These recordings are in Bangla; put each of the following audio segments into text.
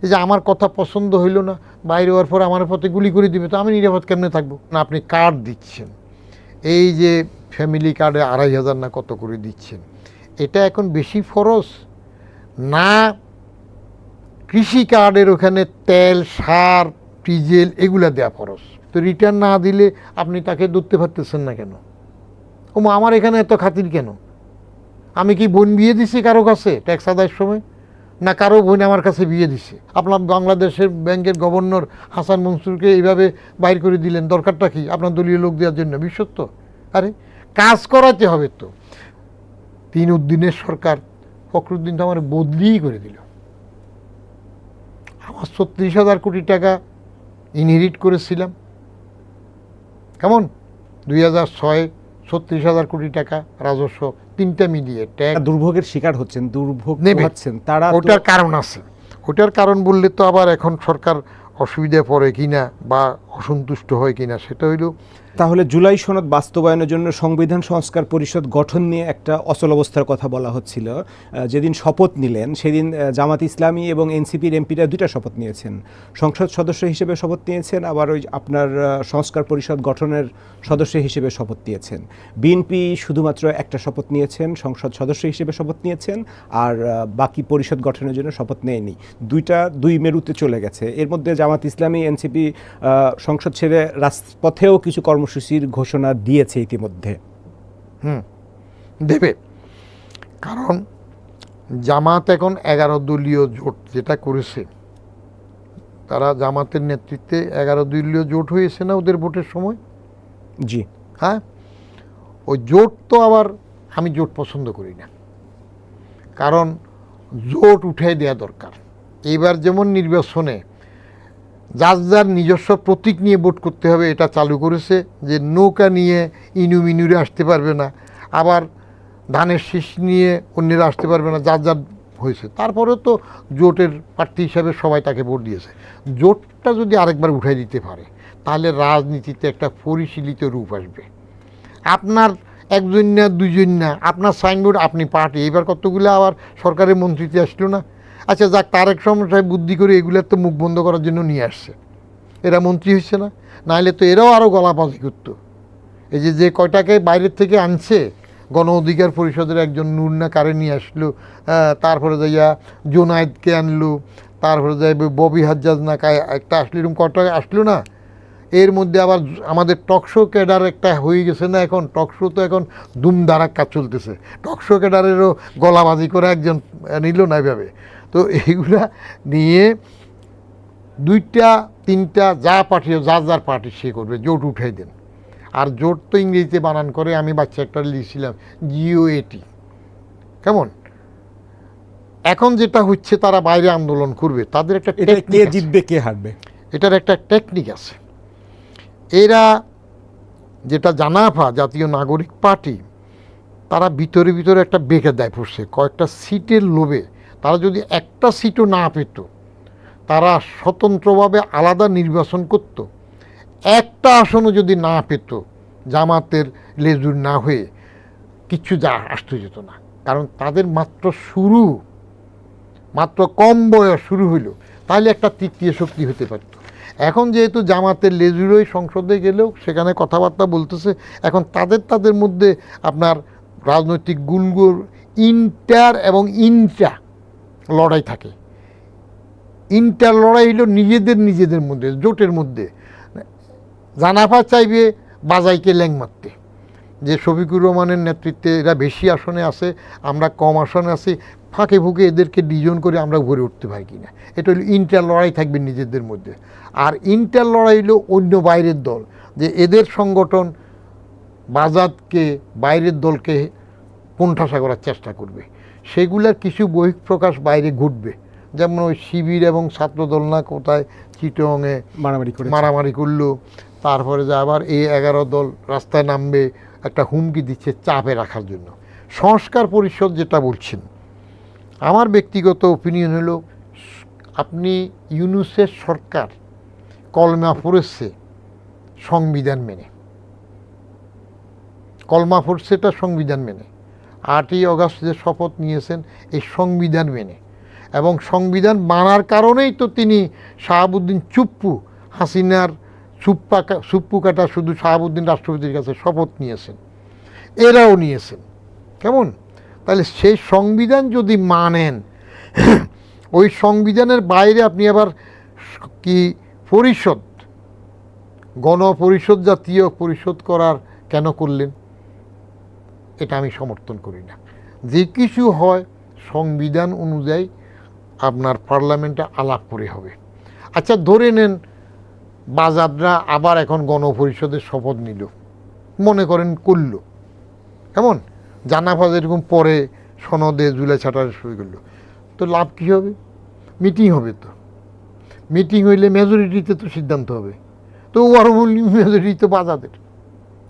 এই যে আমার কথা পছন্দ হইল না, বাইরে হওয়ার পর আমার পথে গুলি করে দিবে, তো আমি নিরাপদ কেমনে থাকবো না? আপনি কার্ড দিচ্ছেন, এই যে ফ্যামিলি কার্ডে 2,500 না কত করে দিচ্ছেন, এটা এখন বেশি ফরজ না কৃষি কার্ডের ওখানে তেল, সার, ডিজেল এগুলা দেওয়া ফরজ? তো রিটার্ন না দিলে আপনি তাকে ধরতে পারতেছেন না কেন? ও আমার এখানে এত খাতির কেন? আমি কি বোন বিয়ে দিছি কারো কাছে ট্যাক্স আদায়ের সময়? না কারো বোন আমার কাছে বিয়ে দিছে? আপনার বাংলাদেশের ব্যাংকের গভর্নর হাসান মনসুরকে এইভাবে বাইর করে দিলেন, দরকারটা কি? আপনার দলীয় লোক দেওয়ার জন্য? বিশ্বস্ত? আরে কাজ করাতে হবে তো। 3 উদ্দিনের সরকার, ফখরুদ্দিন তো আমার বদলিই করে দিল। আমার 36,000 কোটি টাকা ইনহেরিট করেছিলাম, কেমন 2006 36,000 কোটি টাকা রাজস্ব, 3টা মিলিয়ে ট্যাক্স। দুর্ভোগের শিকার হচ্ছেন, দুর্ভোগ হচ্ছেন তারা। ওটার কারণ আছে, ওটার কারণ বললে তো আবার এখন সরকার অসুবিধায় পড়ে কিনা বা অসন্তুষ্ট হয় কিনা সেটা হইল। তাহলে জুলাই সনদ বাস্তবায়নের জন্য সংবিধান সংস্কার পরিষদ গঠন নিয়ে একটা অচল অবস্থার কথা বলা হচ্ছিল। যেদিন শপথ নিলেন সেদিন জামাত ইসলামী এবং এনসিপির এমপিরা 2টা শপথ নিয়েছেন, সংসদ সদস্য হিসেবে শপথ নিয়েছেন, আবার ওই আপনার সংস্কার পরিষদ গঠনের সদস্য হিসেবে শপথ নিয়েছেন। বিএনপি শুধুমাত্র একটা শপথ নিয়েছেন, সংসদ সদস্য হিসেবে শপথ নিয়েছেন, আর বাকি পরিষদ গঠনের জন্য শপথ নেয়নি। দুই মেরুতে চলে গেছে। এর মধ্যে জামাত ইসলামী, এনসিপি সংসদ ছেড়ে রাজপথেও কিছু কর্মসূচির ঘোষণা দিয়েছে ইতিমধ্যে। দেবে, কারণ জামাত এখন 11 দলীয় জোট যেটা করেছে, তারা জামাতের নেতৃত্বে 11 দলীয় জোট হয়েছে না ওদের ভোটের সময়? জি হ্যাঁ, ওই জোট তো আবার আমি জোট পছন্দ করি না, কারণ জোট উঠাই দেওয়া দরকার। এইবার যেমন নির্বাচনে যার যার নিজস্ব প্রতীক নিয়ে ভোট করতে হবে এটা চালু করেছে, যে নৌকা নিয়ে ইনুমিনুরে আসতে পারবে না, আবার ধানের শীষ নিয়ে অন্যরা আসতে পারবে না, যার যার হয়েছে। তারপরেও তো জোটের প্রার্থী হিসাবে সবাই তাকে ভোট দিয়েছে। জোটটা যদি আরেকবার উঠাই দিতে পারে তাহলে রাজনীতিতে একটা পরিশীলিত রূপ আসবে। আপনার একজন না দুজন না, আপনার সাইনবোর্ড, আপনি পার্টি, এইবার কতগুলো আবার সরকারের মন্ত্রীতে আসলো না? আচ্ছা যাক, তারেক সমস্যায় বুদ্ধি করে এগুলোর তো মুখ বন্ধ করার জন্য নিয়ে আসছে, এরা মন্ত্রী হচ্ছে না, নাহলে তো এরাও আরও গলাবাজি করতো। এই যে কয়টাকে বাইরের থেকে আনছে, গণ অধিকার পরিষদের একজন নূর না কারে নিয়ে আসলো, তারপরে যাইয়া জোনায়েদকে আনলো, তারপরে যাই ববি হাজ্জাজ না একটা আসলো, এরকম কটা আসলো না? এর মধ্যে আবার আমাদের টকশো ক্যাডার একটা হয়ে গেছে না, এখন টকশো তো এখন দুমদারাক্কা চলতেছে, টকশো ক্যাডারেরও গলাবাজি করে একজন নিল না এভাবে। তো এইগুলা নিয়ে 2টা 3টা যা পার্টিও যার যার পার্টি সে করবে, জোট উঠাই দেন। আর জোট তো ইংরেজিতে বানান করে, আমি বাচ্চা একটা লিখছিলাম GOAT, কেমন? এখন যেটা হচ্ছে তারা বাইরে আন্দোলন করবে, তাদের একটা কে জিতবে কে হারবে এটার একটা টেকনিক আছে। এরা যেটা জানাফা জাতীয় নাগরিক পার্টি, তারা ভিতরে ভিতরে একটা বেঁকে দেয় পড়ছে কয়েকটা সিটের লোভে। তারা যদি একটা সিটও না পেত, তারা স্বতন্ত্রভাবে আলাদা নির্বাচন করত। একটা আসনও যদি না পেত, জামাতের লেজুর না হয়ে কিচ্ছু যা আসতে যেত না, কারণ তাদের মাত্র কম বয়স শুরু হইল, তাহলে একটা তৃতীয় শক্তি হতে পারত। এখন যেহেতু জামাতের লেজুরই সংসদে গেলেও সেখানে কথাবার্তা বলতেছে, এখন তাদের মধ্যে আপনার রাজনৈতিক গুলগুর ইন্টার এবং ইন্ট্রা লড়াই থাকে। ইন্টার লড়াই হলো নিজেদের মধ্যে, জোটের মধ্যে। জানাফা চাইবে বাজাইকে ল্যাং মারতে, যে শফিকুর রহমানের নেতৃত্বে এরা বেশি আসনে আছে, আমরা কম আসনে আছি, ফাঁকে ফুঁকে এদেরকে ডিজন করে আমরা ঘুরে উঠতে পারি কিনা। এটা হলো ইন্টার লড়াই থাকবে নিজেদের মধ্যে। আর ইন্টার লড়াই হলো অন্য বাইরের দল, যে এদের সংগঠন বাজাদকে, বাইরের দলকে কোণঠাসা করার চেষ্টা করবে। সেগুলার কিছু বহিঃপ্রকাশ বাইরে ঘটবে, যেমন ওই শিবির এবং ছাত্রদল না কোথায় চিটংয়ে মারামারি করলো, তারপরে যে আবার এই 11 দল রাস্তায় নামবে, একটা হুমকি দিচ্ছে চাপে রাখার জন্য। সংস্কার পরিষদ যেটা বলছেন, আমার ব্যক্তিগত ওপিনিয়ন হলো, আপনি ইউনূসের সরকার কলমা পড়েছে সংবিধান মেনে, কলমা পড়ছে এটা সংবিধান মেনে, 8ই অগাস্ট যে শপথ নিয়েছেন এই সংবিধান মেনে, এবং সংবিধান মানার কারণেই তো তিনি শাহাবুদ্দিন চুপ্পু, হাসিনার চুপ্পু কাটা শুধু শাহাবুদ্দিন রাষ্ট্রপতির কাছে শপথ নিয়েছেন, এরাও নিয়েছেন। কেমন? তাহলে সেই সংবিধান যদি মানেন, ওই সংবিধানের বাইরে আপনি আবার কি পরিষদ, গণপরিষদ, জাতীয় পরিষদ করার কেন করলেন? এটা আমি সমর্থন করি না। যে কিছু হয় সংবিধান অনুযায়ী আপনার পার্লামেন্টে আলাপ করে হবে। আচ্ছা ধরে নেন বাজাররা আবার এখন গণপরিষদের শপথ নিল, মনে করেন করল, কেমন জানাফাজ এরকম পরে সনদে জুলাই ছাটার শুরু করলো, তো লাভ কী হবে? মিটিং হবে, তো মিটিং হইলে মেজরিটিতে তো সিদ্ধান্ত হবে, তো ওভারঅল মেজরিটি তো বাজাদের,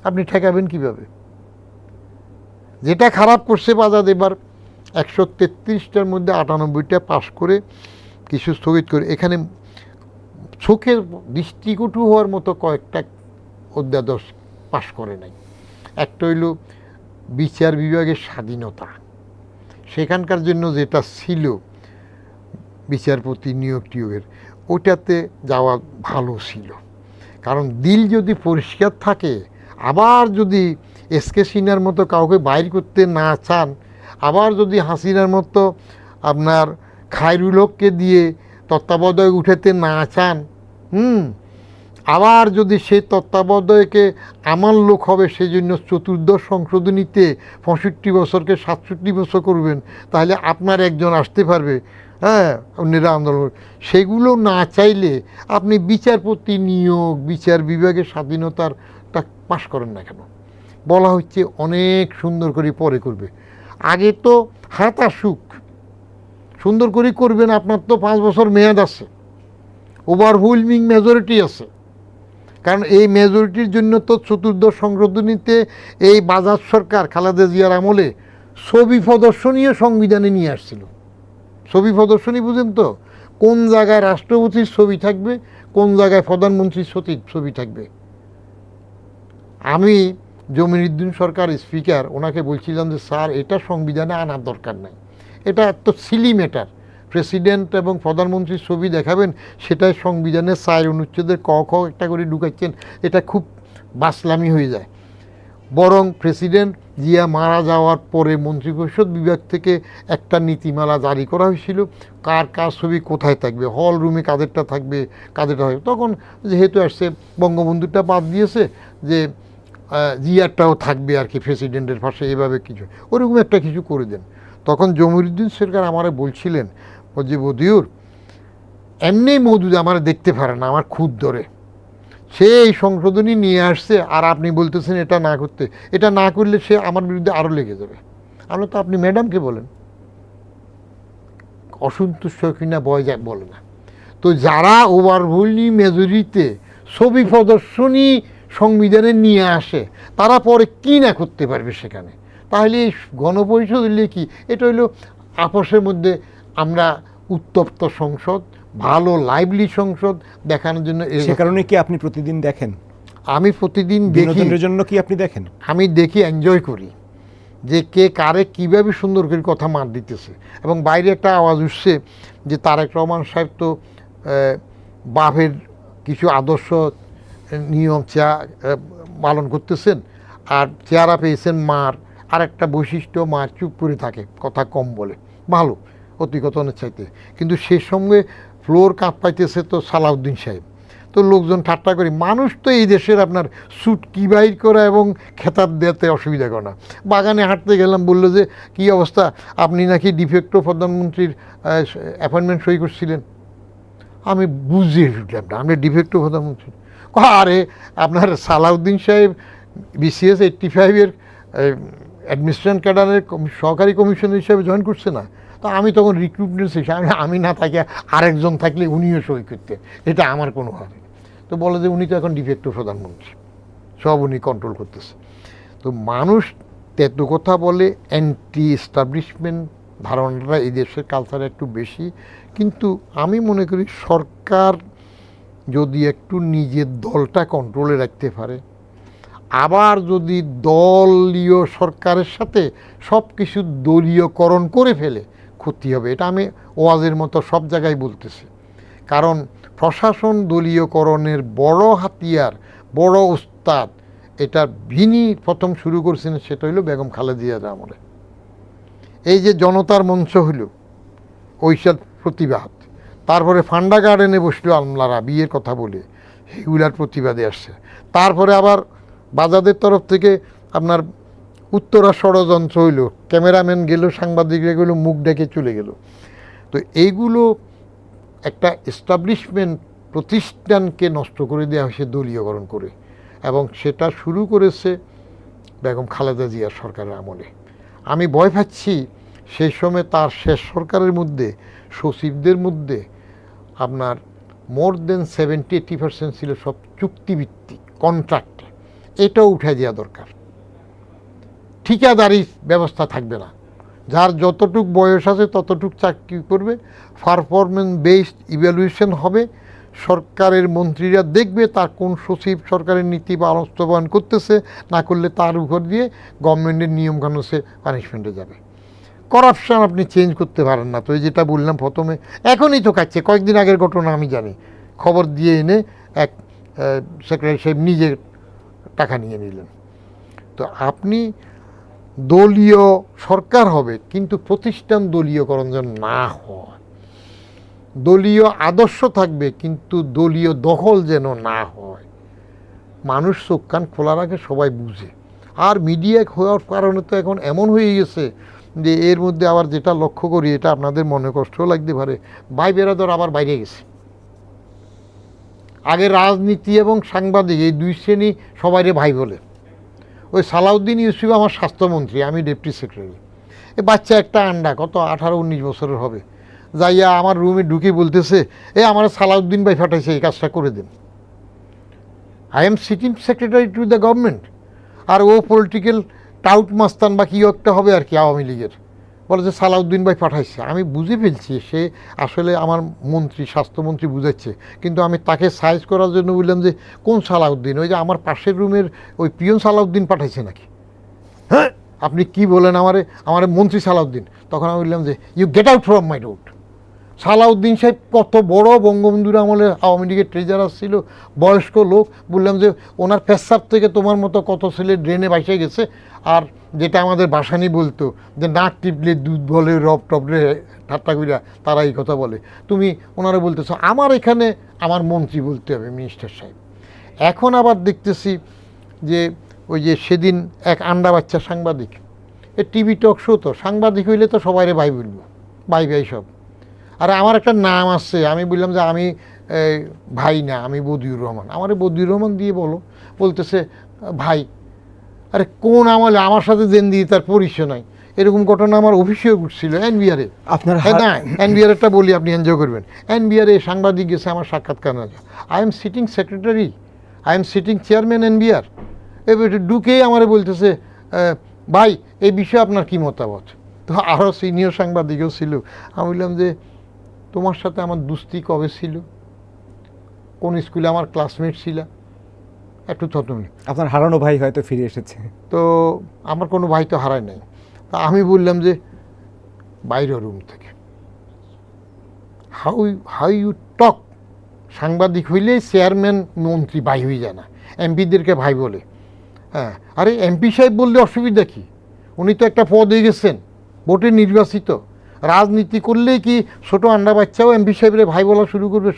আপনি ঠেকাবেন কীভাবে? যেটা খারাপ করছে বাজাদ এবার 133টার মধ্যে 98টা পাশ করে কিছু স্থগিত করে, এখানে চোখের দৃষ্টিকটু হওয়ার মতো কয়েকটা অধ্যাদেশ পাশ করে নাই। একটা হইল বিচার বিভাগের স্বাধীনতা, সেখানকার জন্য যেটা ছিল বিচারপতি নিয়োগ টিয়োগের, ওটাতে যাওয়া ভালো ছিল। কারণ দিল যদি পরিষ্কার থাকে, আবার যদি এসকে সিনহার মতো কাউকে বাইর করতে না চান, আবার যদি হাসিনার মতো আপনার খায়রুল হককে দিয়ে তত্ত্বাবধায়ক উঠাতে না চান, আবার যদি সেই তত্ত্বাবধায়কে আমার লোক হবে, সেই জন্য চতুর্দশ সংশোধনীতে 65 বছরকে 67 বছর করবেন, তাহলে আপনার একজন আসতে পারবে, হ্যাঁ, অন্যরা আন্দোলন। সেগুলো না চাইলে আপনি বিচারপতি নিয়োগ, বিচার বিভাগের স্বাধীনতারটা পাশ করেন না কেন? বলা হচ্ছে অনেক সুন্দর করে পরে করবে, আগে তো হাত আসুক, সুন্দর করে করবেন। আপনার তো 5 বছর মেয়াদ আছে, ওভারওয়েলমিং মেজরিটি আছে, কারণ এই মেজরিটির জন্য তো চতুর্দশ সংশোধনীতে এই বাজাজ সরকার খালেদা জিয়ার আমলে ছবি প্রদর্শনীয় সংবিধানে নিয়ে আসছিল। ছবি প্রদর্শনী বুঝেন তো? কোন জায়গায় রাষ্ট্রপতির ছবি থাকবে, কোন জায়গায় প্রধানমন্ত্রীর ছবি থাকবে। আমি জমিরুদ্দিন সরকার স্পিকার, ওনাকে বলছিলাম যে স্যার এটা সংবিধানে আনার দরকার নাই, এটা এত সিলি ম্যাটার, প্রেসিডেন্ট এবং প্রধানমন্ত্রীর ছবি দেখাবেন, সেটাই সংবিধানের 4 অনুচ্ছেদের ক খ একটা করে ঢুকাচ্ছেন, এটা খুব বাসলামি হয়ে যায়। বরং প্রেসিডেন্ট জিয়া মারা যাওয়ার পরে মন্ত্রিপরিষদ বিভাগ থেকে একটা নীতিমালা জারি করা হয়েছিল, কার কার ছবি কোথায় থাকবে, হল রুমে কাদেরটা থাকবে, কাদেরটা থাকবে। তখন যেহেতু আসছে বঙ্গবন্ধুটা বাদ দিয়েছে, যে জিয়ারটাও থাকবে আর কি প্রেসিডেন্টের পাশে, এভাবে কিছু ওরকম একটা কিছু করে দেন। তখন জমিরুদ্দিন সরকার আমারে বলছিলেন যে বদিউর এমনি মওদুদ আমার দেখতে পারে না, আমার খুদ ধরে, সে এই সংশোধনী নিয়ে আসছে আর আপনি বলতেছেন এটা না করতে, এটা না করলে সে আমার বিরুদ্ধে আরও লেগে যাবে। আমরা তো আপনি ম্যাডামকে বলেন, অসন্তুষ্ট কিনা বলে না। তো যারা ওভারওয়েলমিং মেজরিটিতে ছবি প্রদর্শনী সংবিধানে নিয়ে আসে, তারা পরে কি না করতে পারবে সেখানে? তাহলে এই গণপরিষদ হইলে কি? এটা হইলো আপসের মধ্যে আমরা উত্তপ্ত সংসদ, ভালো লাইভলি সংসদ দেখানোর জন্য। সে কারণে কি আপনি প্রতিদিন দেখেন? আমি প্রতিদিন দেখি, জন্য কি আপনি দেখেন? আমি দেখি, এনজয় করি যে কে কারে কীভাবে সুন্দর করে কথা মার দিতেছে। এবং বাইরে একটা আওয়াজ উঠছে যে তারেক রহমান সাহেব তো বাপের কিছু আদর্শ নিয়ম পালন করতেছেন, আর চেহারা পেয়েছেন মার। আর একটা বৈশিষ্ট্য, মার চুপ করে থাকে, কথা কম বলে, ভালো অতিকথনের চাইতে। কিন্তু সে সঙ্গে ফ্লোর কাঁপ পাইতেছে তো সালাউদ্দিন সাহেব। তো লোকজন ঠাট্টা করি, মানুষ তো এই দেশের আপনার স্যুট কি বাইর করা এবং খেতাব দেওয়াতে অসুবিধা করে না। বাগানে হাঁটতে গেলাম, বললো যে কী অবস্থা, আপনি নাকি ডিফেক্টো প্রধানমন্ত্রীর অ্যাপয়েন্টমেন্ট সই করছিলেন। আমি বুঝিয়ে উঠলাম না, আমি ডিফেক্টো প্রধানমন্ত্রী। আরে আপনার সালাউদ্দিন সাহেব BCS 85-এর অ্যাডমিনিস্ট্রেশন ক্যাডারের সহকারী কমিশনার হিসাবে জয়েন করছে না। তো আমি তখন রিক্রুটমেন্ট হিসাবে, আমি না থাকি আরেকজন থাকলে উনিও সই করতেন, এটা আমার কোনো হবে। তো বলে যে উনি তো এখন ডিফেক্টো প্রধানমন্ত্রী, সব উনি কন্ট্রোল করতেছে। তো মানুষ তেতো কথা বলে, অ্যান্টি এস্টাবলিশমেন্ট ধারণাটা এই দেশের কালচারে একটু বেশি। কিন্তু আমি মনে করি সরকার যদি একটু নিজের দলটা কন্ট্রোলে রাখতে পারে, আবার যদি দলীয় সরকারের সাথে সব কিছু দলীয়করণ করে ফেলে, ক্ষতি হবে। এটা আমি ওয়াজের মতো সব জায়গায় বলতেছি। কারণ প্রশাসন দলীয়করণের বড় হাতিয়ার, বড় উস্তাদ, এটা যিনি প্রথম শুরু করছেন সেটা হইল বেগম খালেদা জিয়ার আমলে। এই যে জনতার মঞ্চ হইল ওইসব প্রতিবাদ, তারপরে ফান্ডা গার্ডেনে বসলো আমলারা বিয়ের কথা বলে, সেগুলার প্রতিবাদে আসছে। তারপরে আবার বাজাদের তরফ থেকে আপনার উত্তরা ষড়যন্ত্র হইল, ক্যামেরাম্যান গেল, সাংবাদিকরা গেল, মুখ ডেকে চলে গেল। তো এইগুলো একটা এস্টাবলিশমেন্ট প্রতিষ্ঠানকে নষ্ট করে দেওয়া হয়েছে দলীয়করণ করে, এবং সেটা শুরু করেছে বেগম খালেদা জিয়ার সরকারের আমলে। আমি ভয় পাচ্ছি সেই সময় তার শেষ সরকারের মধ্যে সচিবদের মধ্যে আপনার মোর দেন 70-80% ছিল সব চুক্তিভিত্তিক, কন্ট্রাক্টে। এটাও উঠে দেওয়া দরকার। ঠিকাদারি ব্যবস্থা থাকবে না, যার যতটুক বয়স আছে ততটুক চাকরি করবে, পারফরমেন্স বেসড ইভ্যালুয়েশন হবে। সরকারের মন্ত্রীরা দেখবে তার কোন সচিব সরকারের নীতি বাস্তবায়ন করতেছে, না করলে তার উপর দিয়ে গভর্নমেন্টের নিয়মকানুনে পানিশমেন্টে যাবে। করাপশান আপনি চেঞ্জ করতে পারেন না। তো এই যেটা বললাম প্রথমে, এখনই তো খাচ্ছে, কয়েকদিন আগের ঘটনা আমি জানি, খবর দিয়ে এনে এক সেক্রেটারি সাহেব নিজে টাকা নিয়ে নিলেন। তো আপনি দলীয় সরকার হবে, কিন্তু প্রতিষ্ঠান দলীয়করণ যেন না হয়। দলীয় আদর্শ থাকবে, কিন্তু দলীয় দখল যেন না হয়। মানুষ চোখ কান খোলার আগে সবাই বুঝে। আর মিডিয়া হওয়ার কারণে তো এখন এমন হয়ে গেছে যে এর মধ্যে আবার যেটা লক্ষ্য করি, এটা আপনাদের মনে কষ্টও লাগতে পারে, ভাই বেরাদর আবার বাইরে গেছে। আগে রাজনীতি এবং সাংবাদিক এই দুই শ্রেণী সবাইরে ভাই বলে। ওই সালাউদ্দিন ইউসুফ আমার স্বাস্থ্যমন্ত্রী, আমি ডেপুটি সেক্রেটারি। এ বাচ্চা একটা আন্ডা, কত 18-19 বছরের হবে, যাইয়া আমার রুমে ঢুকে বলতেছে, আমার সালাউদ্দিন ভাই ফাটাইছে, এই কাজটা করে দেন। I am sitting secretary to the government, আর ও পলিটিক্যাল টাউট মাস্তান বা কী একটা হবে আর কি আওয়ামী লীগের, বলে যে সালাউদ্দিন ভাই পাঠাইছে। আমি বুঝে ফেলছি সে আসলে আমার মন্ত্রী, স্বাস্থ্যমন্ত্রী বুঝাচ্ছে, কিন্তু আমি তাকে সাইজ করার জন্য বললাম যে কোন সালাউদ্দিন? ওই যে আমার পাশের রুমের ওই পিয়ন সালাউদ্দিন পাঠাইছে নাকি? হ্যাঁ, আপনি কি বলেন আমার মন্ত্রী সালাউদ্দিন? তখন আমি বললাম যে you get out from my road. Salauddin Saheb কত বড় বঙ্গবন্ধুর আমলে আওয়ামী লীগের ট্রেজারার ছিল, বয়স্ক লোক। বললাম যে ওনার পেশাব থেকে তোমার মতো কত ছেলে ড্রেনে বাইসে গেছে। আর যেটা আমাদের বাসানি বলতো যে নাক টিপলে দুধ বলে, রব টবরে ঠাট্টা করিয়া তারা এই কথা বলে, তুমি ওনারা বলতেছো আমার এখানে আমার মন্ত্রী বলতে হবে, মিনিস্টার সাহেব। এখন আবার দেখতেছি যে ওই যে সেদিন এক আন্ডা বাচ্চা সাংবাদিক, এ টিভি টক শো, তো সাংবাদিক হইলে তো সবাইরে ভাই বলবো, ভাই ভাই সব। আর আমার একটা নাম আছে, আমি বললাম যে আমি ভাই না, আমি বদিউর রহমান। আমারে বদিউর রহমান দিয়ে বলো, বলতেছে ভাই। আরে কোন আমলে? আমার সাথে জেন দিয়ে তার পরিচয় নাই। এরকম ঘটনা আমার অফিসেও ঘটছিল এনবিআরে। আপনার না, এনবিআরটা বলি, আপনি এনজয় করবেন। এনবিআরে সাংবাদিক গেছে আমার সাক্ষাৎকার না, I am sitting secretary, I am sitting chairman NBR. এবার ঢুকেই আমারে বলতেছে ভাই এই বিষয়ে আপনার কী মতামত? তো আরও সিনিয়র সাংবাদিকও ছিল। আমি বললাম যে তোমার সাথে আমার দুস্তি কবে ছিল, কোন স্কুলে আমার ক্লাসমেট ছিল, একটু থতমনি। আপনার হারানো ভাই হয়তো ফিরে এসেছে। তো আমার কোনো ভাই তো হারায় নাই। তা আমি বললাম যে বাইরের রুম থেকে হাউ ইউ টক। সাংবাদিক হইলে চেয়ারম্যান মন্ত্রী ভাই হয়ে যায় না, এমপিদেরকে ভাই বলে। হ্যাঁ, আরে এমপি সাহেব বললে অসুবিধা কি? উনি তো একটা পদ হয়ে গেছেন, ভোটে নির্বাচিত। রাজনীতি করলেই কি ছোট আন্ডা বাচ্চাও এমপি সাহেবের ভাই বলা শুরু করবে?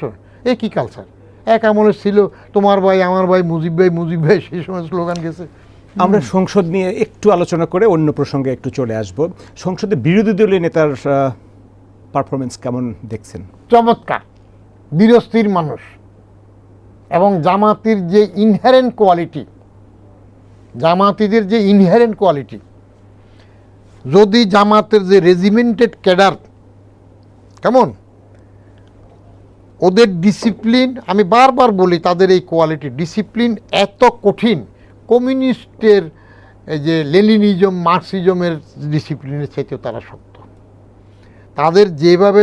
এ কি কালচার? এক আমলে ছিল তোমার ভাই আমার ভাই, মুজিব ভাই, সেই সময় স্লোগান গেছে। আমরা সংসদ নিয়ে একটু আলোচনা করে অন্য প্রসঙ্গে একটু চলে আসব। সংসদে বিরোধী দলীয় নেতার পারফরমেন্স কেমন দেখছেন? চমৎকার, বীরস্থির মানুষ। এবং জামাতির যে ইনহেরেন্ট কোয়ালিটি, জামাতিদের যে ইনহেরেন্ট কোয়ালিটি, যদি জামাতের যে রেজিমেন্টেড ক্যাডার কেমন, ওদের ডিসিপ্লিন, আমি বারবার বলি তাদের এই কোয়ালিটি, ডিসিপ্লিন এত কঠিন, কমিউনিস্টের এই যে লেনিনিজম মার্কসিজমের ডিসিপ্লিনের চাইতেও তারা শক্ত। তাদের যেভাবে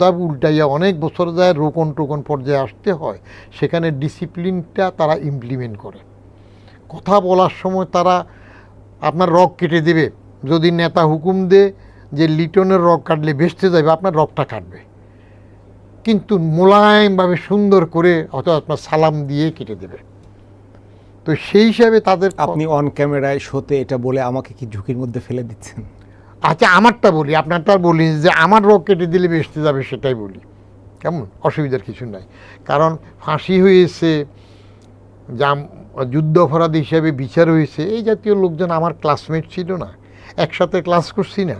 দাব উল্টাইয়া অনেক বছর যায় রোকন টোকন পর্যায়ে আসতে হয়, সেখানে ডিসিপ্লিনটা তারা ইমপ্লিমেন্ট করে। কথা বলার সময় তারা আপনার রগ কেটে দেবে, যদি নেতা হুকুম দে যে লিটনের রগ কাটলে বেঁচতে যাবে, আপনার রগটা কাটবে, কিন্তু মোলায়েমভাবে সুন্দর করে অত আপনার সালাম দিয়ে কেটে দেবে। তো সেই হিসাবে তাদের আপনি অন ক্যামেরায় শোতে এটা বলে আমাকে কি ঝুঁকির মধ্যে ফেলে দিচ্ছেন? আচ্ছা, আমারটা বলি, আপনারটা বলি, যে আমার রগ কেটে দিলে বেঁচতে যাবে সেটাই বলি, কেমন? অসুবিধার কিছু নাই। কারণ ফাঁসি হয়েছে, যুদ্ধাপরাধী হিসেবে বিচার হয়েছে, এই জাতীয় লোকজন আমার ক্লাসমেট ছিল না, একসাথে ক্লাস করছি না,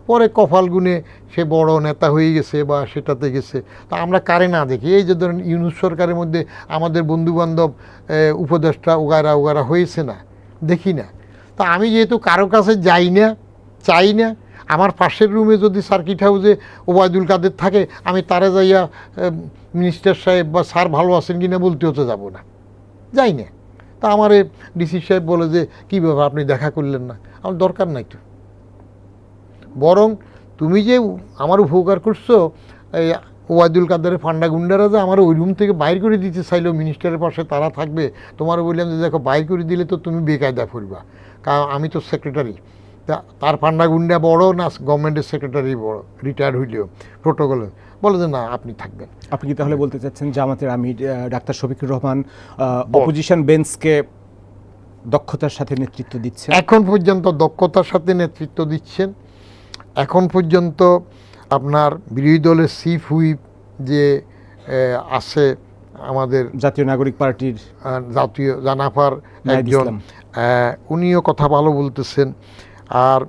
পরে কপাল গুনে সে বড় নেতা হয়ে গেছে বা সেটাতে গেছে। তা আমরা কারে না দেখি? এই যে ধরেন ইউনূস সরকারের মধ্যে আমাদের বন্ধুবান্ধব উপদেষ্টা ওগারা হয়েছে না, দেখি না? তা আমি যেহেতু কারো কাছে যাই না, চাই না, আমার পাশের রুমে যদি সার্কিট হাউসে ওবায়দুল কাদের থাকে, আমি তারে যাইয়া মিনিস্টার সাহেব বা স্যার ভালো আছেন কিনা বলতেও তো যাবো না, যাই না। তা আমারে ডিসি সাহেব বলে যে কী ব্যাপার আপনি দেখা করলেন না? আমার দরকার নাই তো। বরং তুমি যে আমার উপকার করছো, এই ওবায়দুল কাদেরের ফান্ডা গুন্ডারা যে আমার ওই রুম থেকে বাইর করে দিতে চাইলো, মিনিস্টারের পাশে তারা থাকবে, তোমার বললাম যে দেখো বাইর করে দিলে তো তুমি বেকায়দা ফুরবা, কারণ আমি তো সেক্রেটারি। তা তার ফান্ডা গুন্ডা বড় না গভর্নমেন্টের সেক্রেটারি বড়, রিটায়ার্ড হইলেও প্রোটোকলে বলে যে না আপনি থাকবেন। আপনি কি তাহলে বলতে চাচ্ছেন জামাতের আমির ডাক্তার শফিকুর রহমান অপোজিশন বেঞ্চকে দক্ষতার সাথে নেতৃত্ব দিচ্ছেন? এখন পর্যন্ত দক্ষতার সাথে নেতৃত্ব দিচ্ছেন। এখন পর্যন্ত আপনার বিরোধী দলের চিফ হুইপ যে আছে আমাদের জাতীয় নাগরিক পার্টির জাতীয় জানাফার নাহিদ একজন, ইসলাম। উনিও কথা ভালো বলতেছেন। আর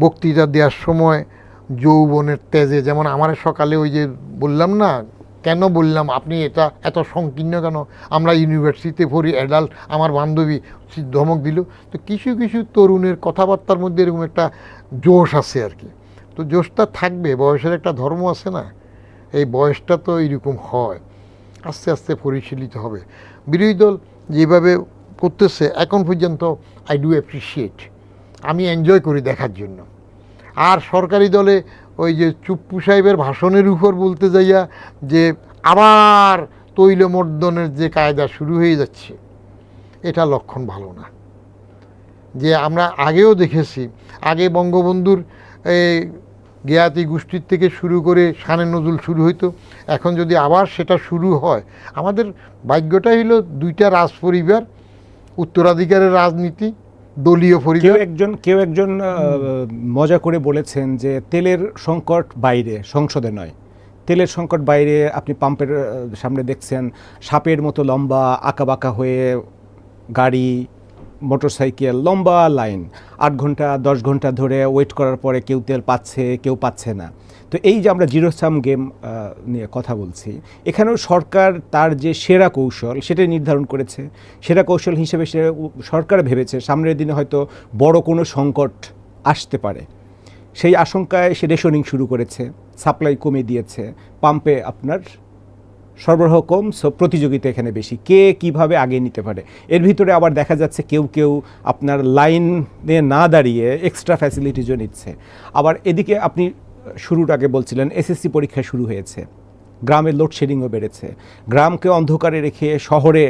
বক্তৃতা দেওয়ার সময় যৌবনের তেজে, যেমন আমার সকালে ওই যে বললাম না, কেন বললাম আপনি এটা এত সংকীর্ণ কেন, আমরা ইউনিভার্সিটিতে পড়ি, অ্যাডাল্ট, আমার বান্ধবী ধমক দিল। তো কিছু কিছু তরুণের কথাবার্তার মধ্যে এরকম একটা জোশ আছে আর কি। তো জোশটা থাকবে, বয়সের একটা ধর্ম আছে না, এই বয়সটা তো এইরকম হয়, আস্তে আস্তে পরিশীলিত হবে। বিরোধী দল যেভাবে করতেছে এখন পর্যন্ত আই ডু অ্যাপ্রিসিয়েট, আমি এনজয় করি দেখার জন্য। আর সরকারি দলে ওই যে চুপ্পু সাহেবের ভাষণের উপর বলতে যাইয়া যে আবার তৈলমর্দনের যে কায়দা শুরু হয়ে যাচ্ছে, এটা লক্ষণ ভালো না। যে আমরা আগেও দেখেছি, আগে বঙ্গবন্ধুর জ্ঞাতি গোষ্ঠীর থেকে শুরু করে শানে নজরুল শুরু হইতো, এখন যদি আবার সেটা শুরু হয়, আমাদের ভাগ্যটা হইল দুইটা রাজ পরিবার, উত্তরাধিকারের রাজনীতি, দলীয় পরিবার। কেউ একজন মজা করে বলেছেন যে তেলের সংকট বাইরে, সংসদে নয়। তেলের সংকট বাইরে আপনি পাম্পের সামনে দেখছেন সাপের মতো লম্বা আঁকাবাঁকা হয়ে গাড়ি, মোটরসাইকেল, লম্বা লাইন, 8 ঘন্টা 10 ঘন্টা ধরে ওয়েট করার পরে কেউ তেল পাচ্ছে, কেউ পাচ্ছে না। তো এই যে আমরা জিরো সাম গেম নিয়ে কথা বলছি, এখানেও সরকার তার যে সেরা কৌশল সেটাই নির্ধারণ করেছে। সেরা কৌশল হিসেবে সরকার ভেবেছে সামনের দিনে হয়তো বড় কোনো সংকট আসতে পারে, সেই আশঙ্কায় সে রেশনিং শুরু করেছে, সাপ্লাই কমে দিয়েছে, পাম্পে আপনার সরবরাহ কম, সো প্রতিযোগিতা এখানে বেশি, কে কিভাবে আগে নিতে পারে। এর ভিতরে আবার দেখা যাচ্ছে কেউ আপনার লাইনে না দাঁড়িয়ে এক্সট্রা ফ্যাসিলিটিজও নিচ্ছে। আবার এদিকে আপনি শুরুর আগে বলছিলেন এসএসসি পরীক্ষা শুরু হয়েছে, গ্রামের লোডশেডিংও বেড়েছে, গ্রামকে অন্ধকারে রেখে শহরে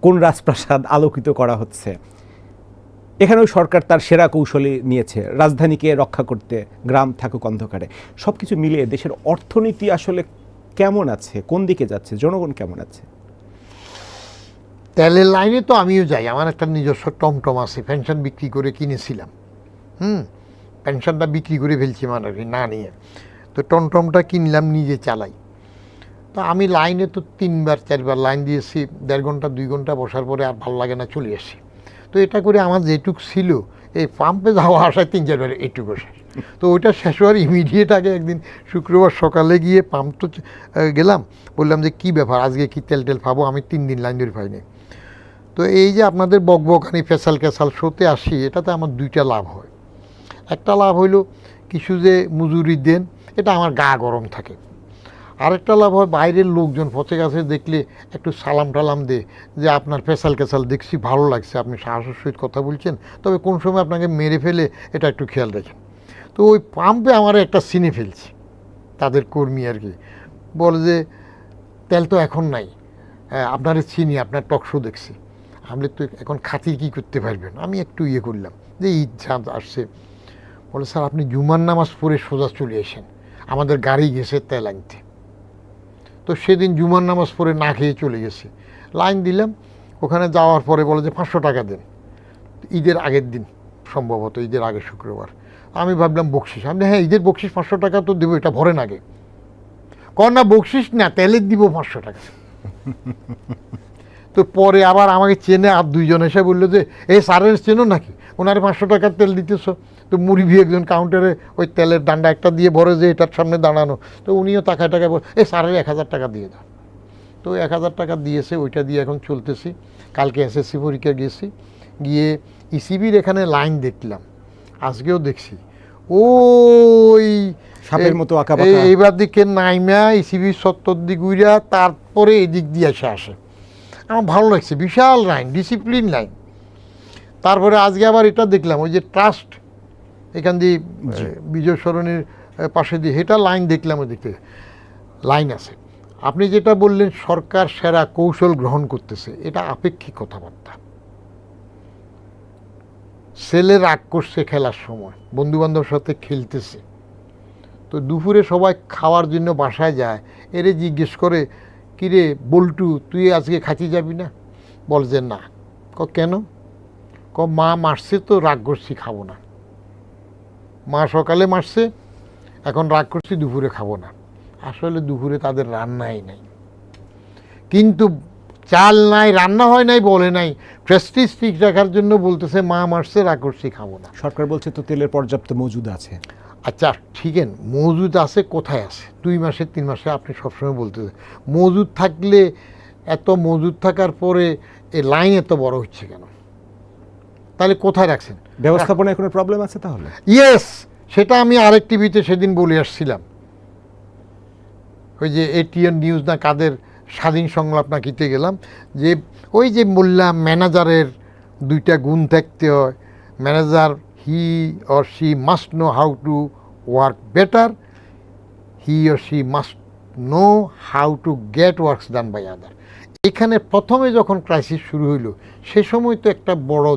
কোন রাজপ্রাসাদ আলোকিত করা হচ্ছে। এখানেও সরকার তার সেরা কৌশলী নিয়েছে, রাজধানীকে রক্ষা করতে গ্রাম থাকুক অন্ধকারে। সব কিছু মিলিয়ে দেশের অর্থনীতি আসলে কেমন আছে, কোন দিকে যাচ্ছে, জনগণ কেমন আছে? তেলের লাইনে তো আমিও যাই, আমার একটা নিজস্ব টমটম আছে, পেনশন বিক্রি করে কিনেছিলাম, পেনশনটা বিক্রি করে ফেলছি মানে না নিয়ে, তো টমটমটা কিনলাম, নিজে চালাই। তো আমি লাইনে তো 3-4বার লাইন দিয়েছি, 1.5 ঘন্টা 2 ঘন্টা বসার পরে আর ভালো লাগে না, চলে আসি। তো এটা করে আমার যেটুক ছিল এই পাম্পে যাওয়া আসায় 3-4বার এইটুকু শেষ। তো ওইটা শেষ হওয়ার ইমিডিয়েট আগে একদিন শুক্রবার সকালে গিয়ে পাম্প তো গেলাম, বললাম যে কী ব্যাপার আজকে কি তেল পাবো, আমি 3 দিন লাইন ধরে পাইনি। তো এই যে আপনাদের বকবকানি ফেসাল ক্যাসাল শোতে আসি, এটাতে আমার 2টা লাভ হয়। একটা লাভ হইল কিছু যে মজুরি দেন, এটা আমার গা গরম থাকে। আরেকটা লাভ হয় বাইরের লোকজন পচে গেছে দেখলে একটু সালাম টালাম দে, যে আপনার ফেসাল ক্যাসাল দেখছি ভালো লাগছে, আপনি সাহসের সহিত কথা বলছেন, তবে কোন সময় আপনাকে মেরে ফেলে এটা একটু খেয়াল রাখেন। তো ওই পাম্পে আমার একটা চিনে ফেলছি, তাদের কর্মী আর কি, বলে যে তেল তো এখন নাই, আপনার চিনি, আপনার টকশো দেখছি, আপনি তো এখন খাতির কী করতে পারবেন। আমি একটু ইয়ে করলাম যে ঈদ চাঁদ আসছে, বলে স্যার আপনি জুমার নামাজ পড়ে সোজা চলে এসেন, আমাদের গাড়ি গেছে তেল আনতে। তো সেদিন জুমার নামাজ পড়ে না খেয়ে চলে গেছি, লাইন দিলাম, ওখানে যাওয়ার পরে বলে যে 500 টাকা দেন, ঈদের আগের দিন সম্ভবত, ঈদের আগের শুক্রবার। আমি ভাবলাম বকশিস, আমি হ্যাঁ ঈদের বকশিস 500 টাকা তো দেবো, এটা ভরেন আগে। কর না বকশিস না, তেলের দিব 500 টাকা। তো পরে আবার আমাকে চেনে আর 2 জন এসে বললো যে এই স্যারের চেনো নাকি, ওনারে 500 টাকার তেল দিতেছো? তো মুরব্বি একজন কাউন্টারে ওই তেলের ডান্ডা একটা দিয়ে ভরে যে এটার সামনে দাঁড়ানো, তো উনিও টাকায় টাকায় বল এই স্যারের 1000 টাকা দিয়ে দাও। তো 1000 টাকা দিয়েছে, ওইটা দিয়ে এখন চলতেছি। কালকে এসএসসি পরীক্ষা গেছি, গিয়ে ইসিবির এখানে লাইন দেখলাম, আজকেও দেখছি ওই সাপের মতো আঁকা এইবার দিকে নাইমা ইসিবির সত্তর দিক উইরা তারপরে এদিক দিয়ে আসে। আমার ভালো লাগছে, বিশাল লাইন, ডিসিপ্লিন লাইন। তারপরে আজকে আবার এটা দেখলাম, ওই যে ট্রাস্ট এখান দিয়ে বিজয় সরণির পাশে দিয়ে এটা লাইন দেখলাম, ওই দিকে লাইন আছে। আপনি যেটা বললেন সরকার সেরা কৌশল গ্রহণ করতেছে, এটা আপেক্ষিক কথাবার্তা। ছেলে রাগ করছে খেলার সময়, বন্ধুবান্ধবের সাথে খেলতেছে, তো দুপুরে সবাই খাওয়ার জন্য বাসায় যায়, এরে জিজ্ঞেস করে কিরে বল্টু তুই আজকে খাঁচি যাবি না? বল যে না। কেন? মা মারছে তো রাগ করছি খাবো না। মা সকালে মারছে, এখন রাগ করছি দুপুরে খাবো না। আসলে দুপুরে তাদের রান্নাই নাই, কিন্তু চাল নাই, রান্না হয় নাই বলে নাই, প্রেস্টিজ ঠিক রাখার জন্য বলতেছে মা মারছে রাগ করছি খাবো না। সরকার বলছে তো তেলের পর্যাপ্ত মজুদ আছে। আচ্ছা ঠিক আছে, মজুদ আছে, কোথায় আছে? 2 মাসে 3 মাসে আপনি সবসময় বলতেছেন মজুদ থাকলে, এত মজুদ থাকার পরে এই লাইন এত বড় হচ্ছে কেন? তাহলে কোথায় রাখছেন? ব্যবস্থাপনায় কোনো প্রবলেম আছে তাহলে? ইয়েস, সেটা আমি আরেক টিভিতে সেদিন বলে আসছিলাম, ওই যে এটিএন নিউজ না কাদের স্বাধীন সংলাপ না কিতে গেলাম, যে ওই যে বললাম ম্যানেজারের 2টা গুণ থাকতে হয়। Manager he or she must know how to work better, he or she must know how to get works done by other. এখানে প্রথমে যখন ক্রাইসিস শুরু হইল সে সময় তো একটা বড়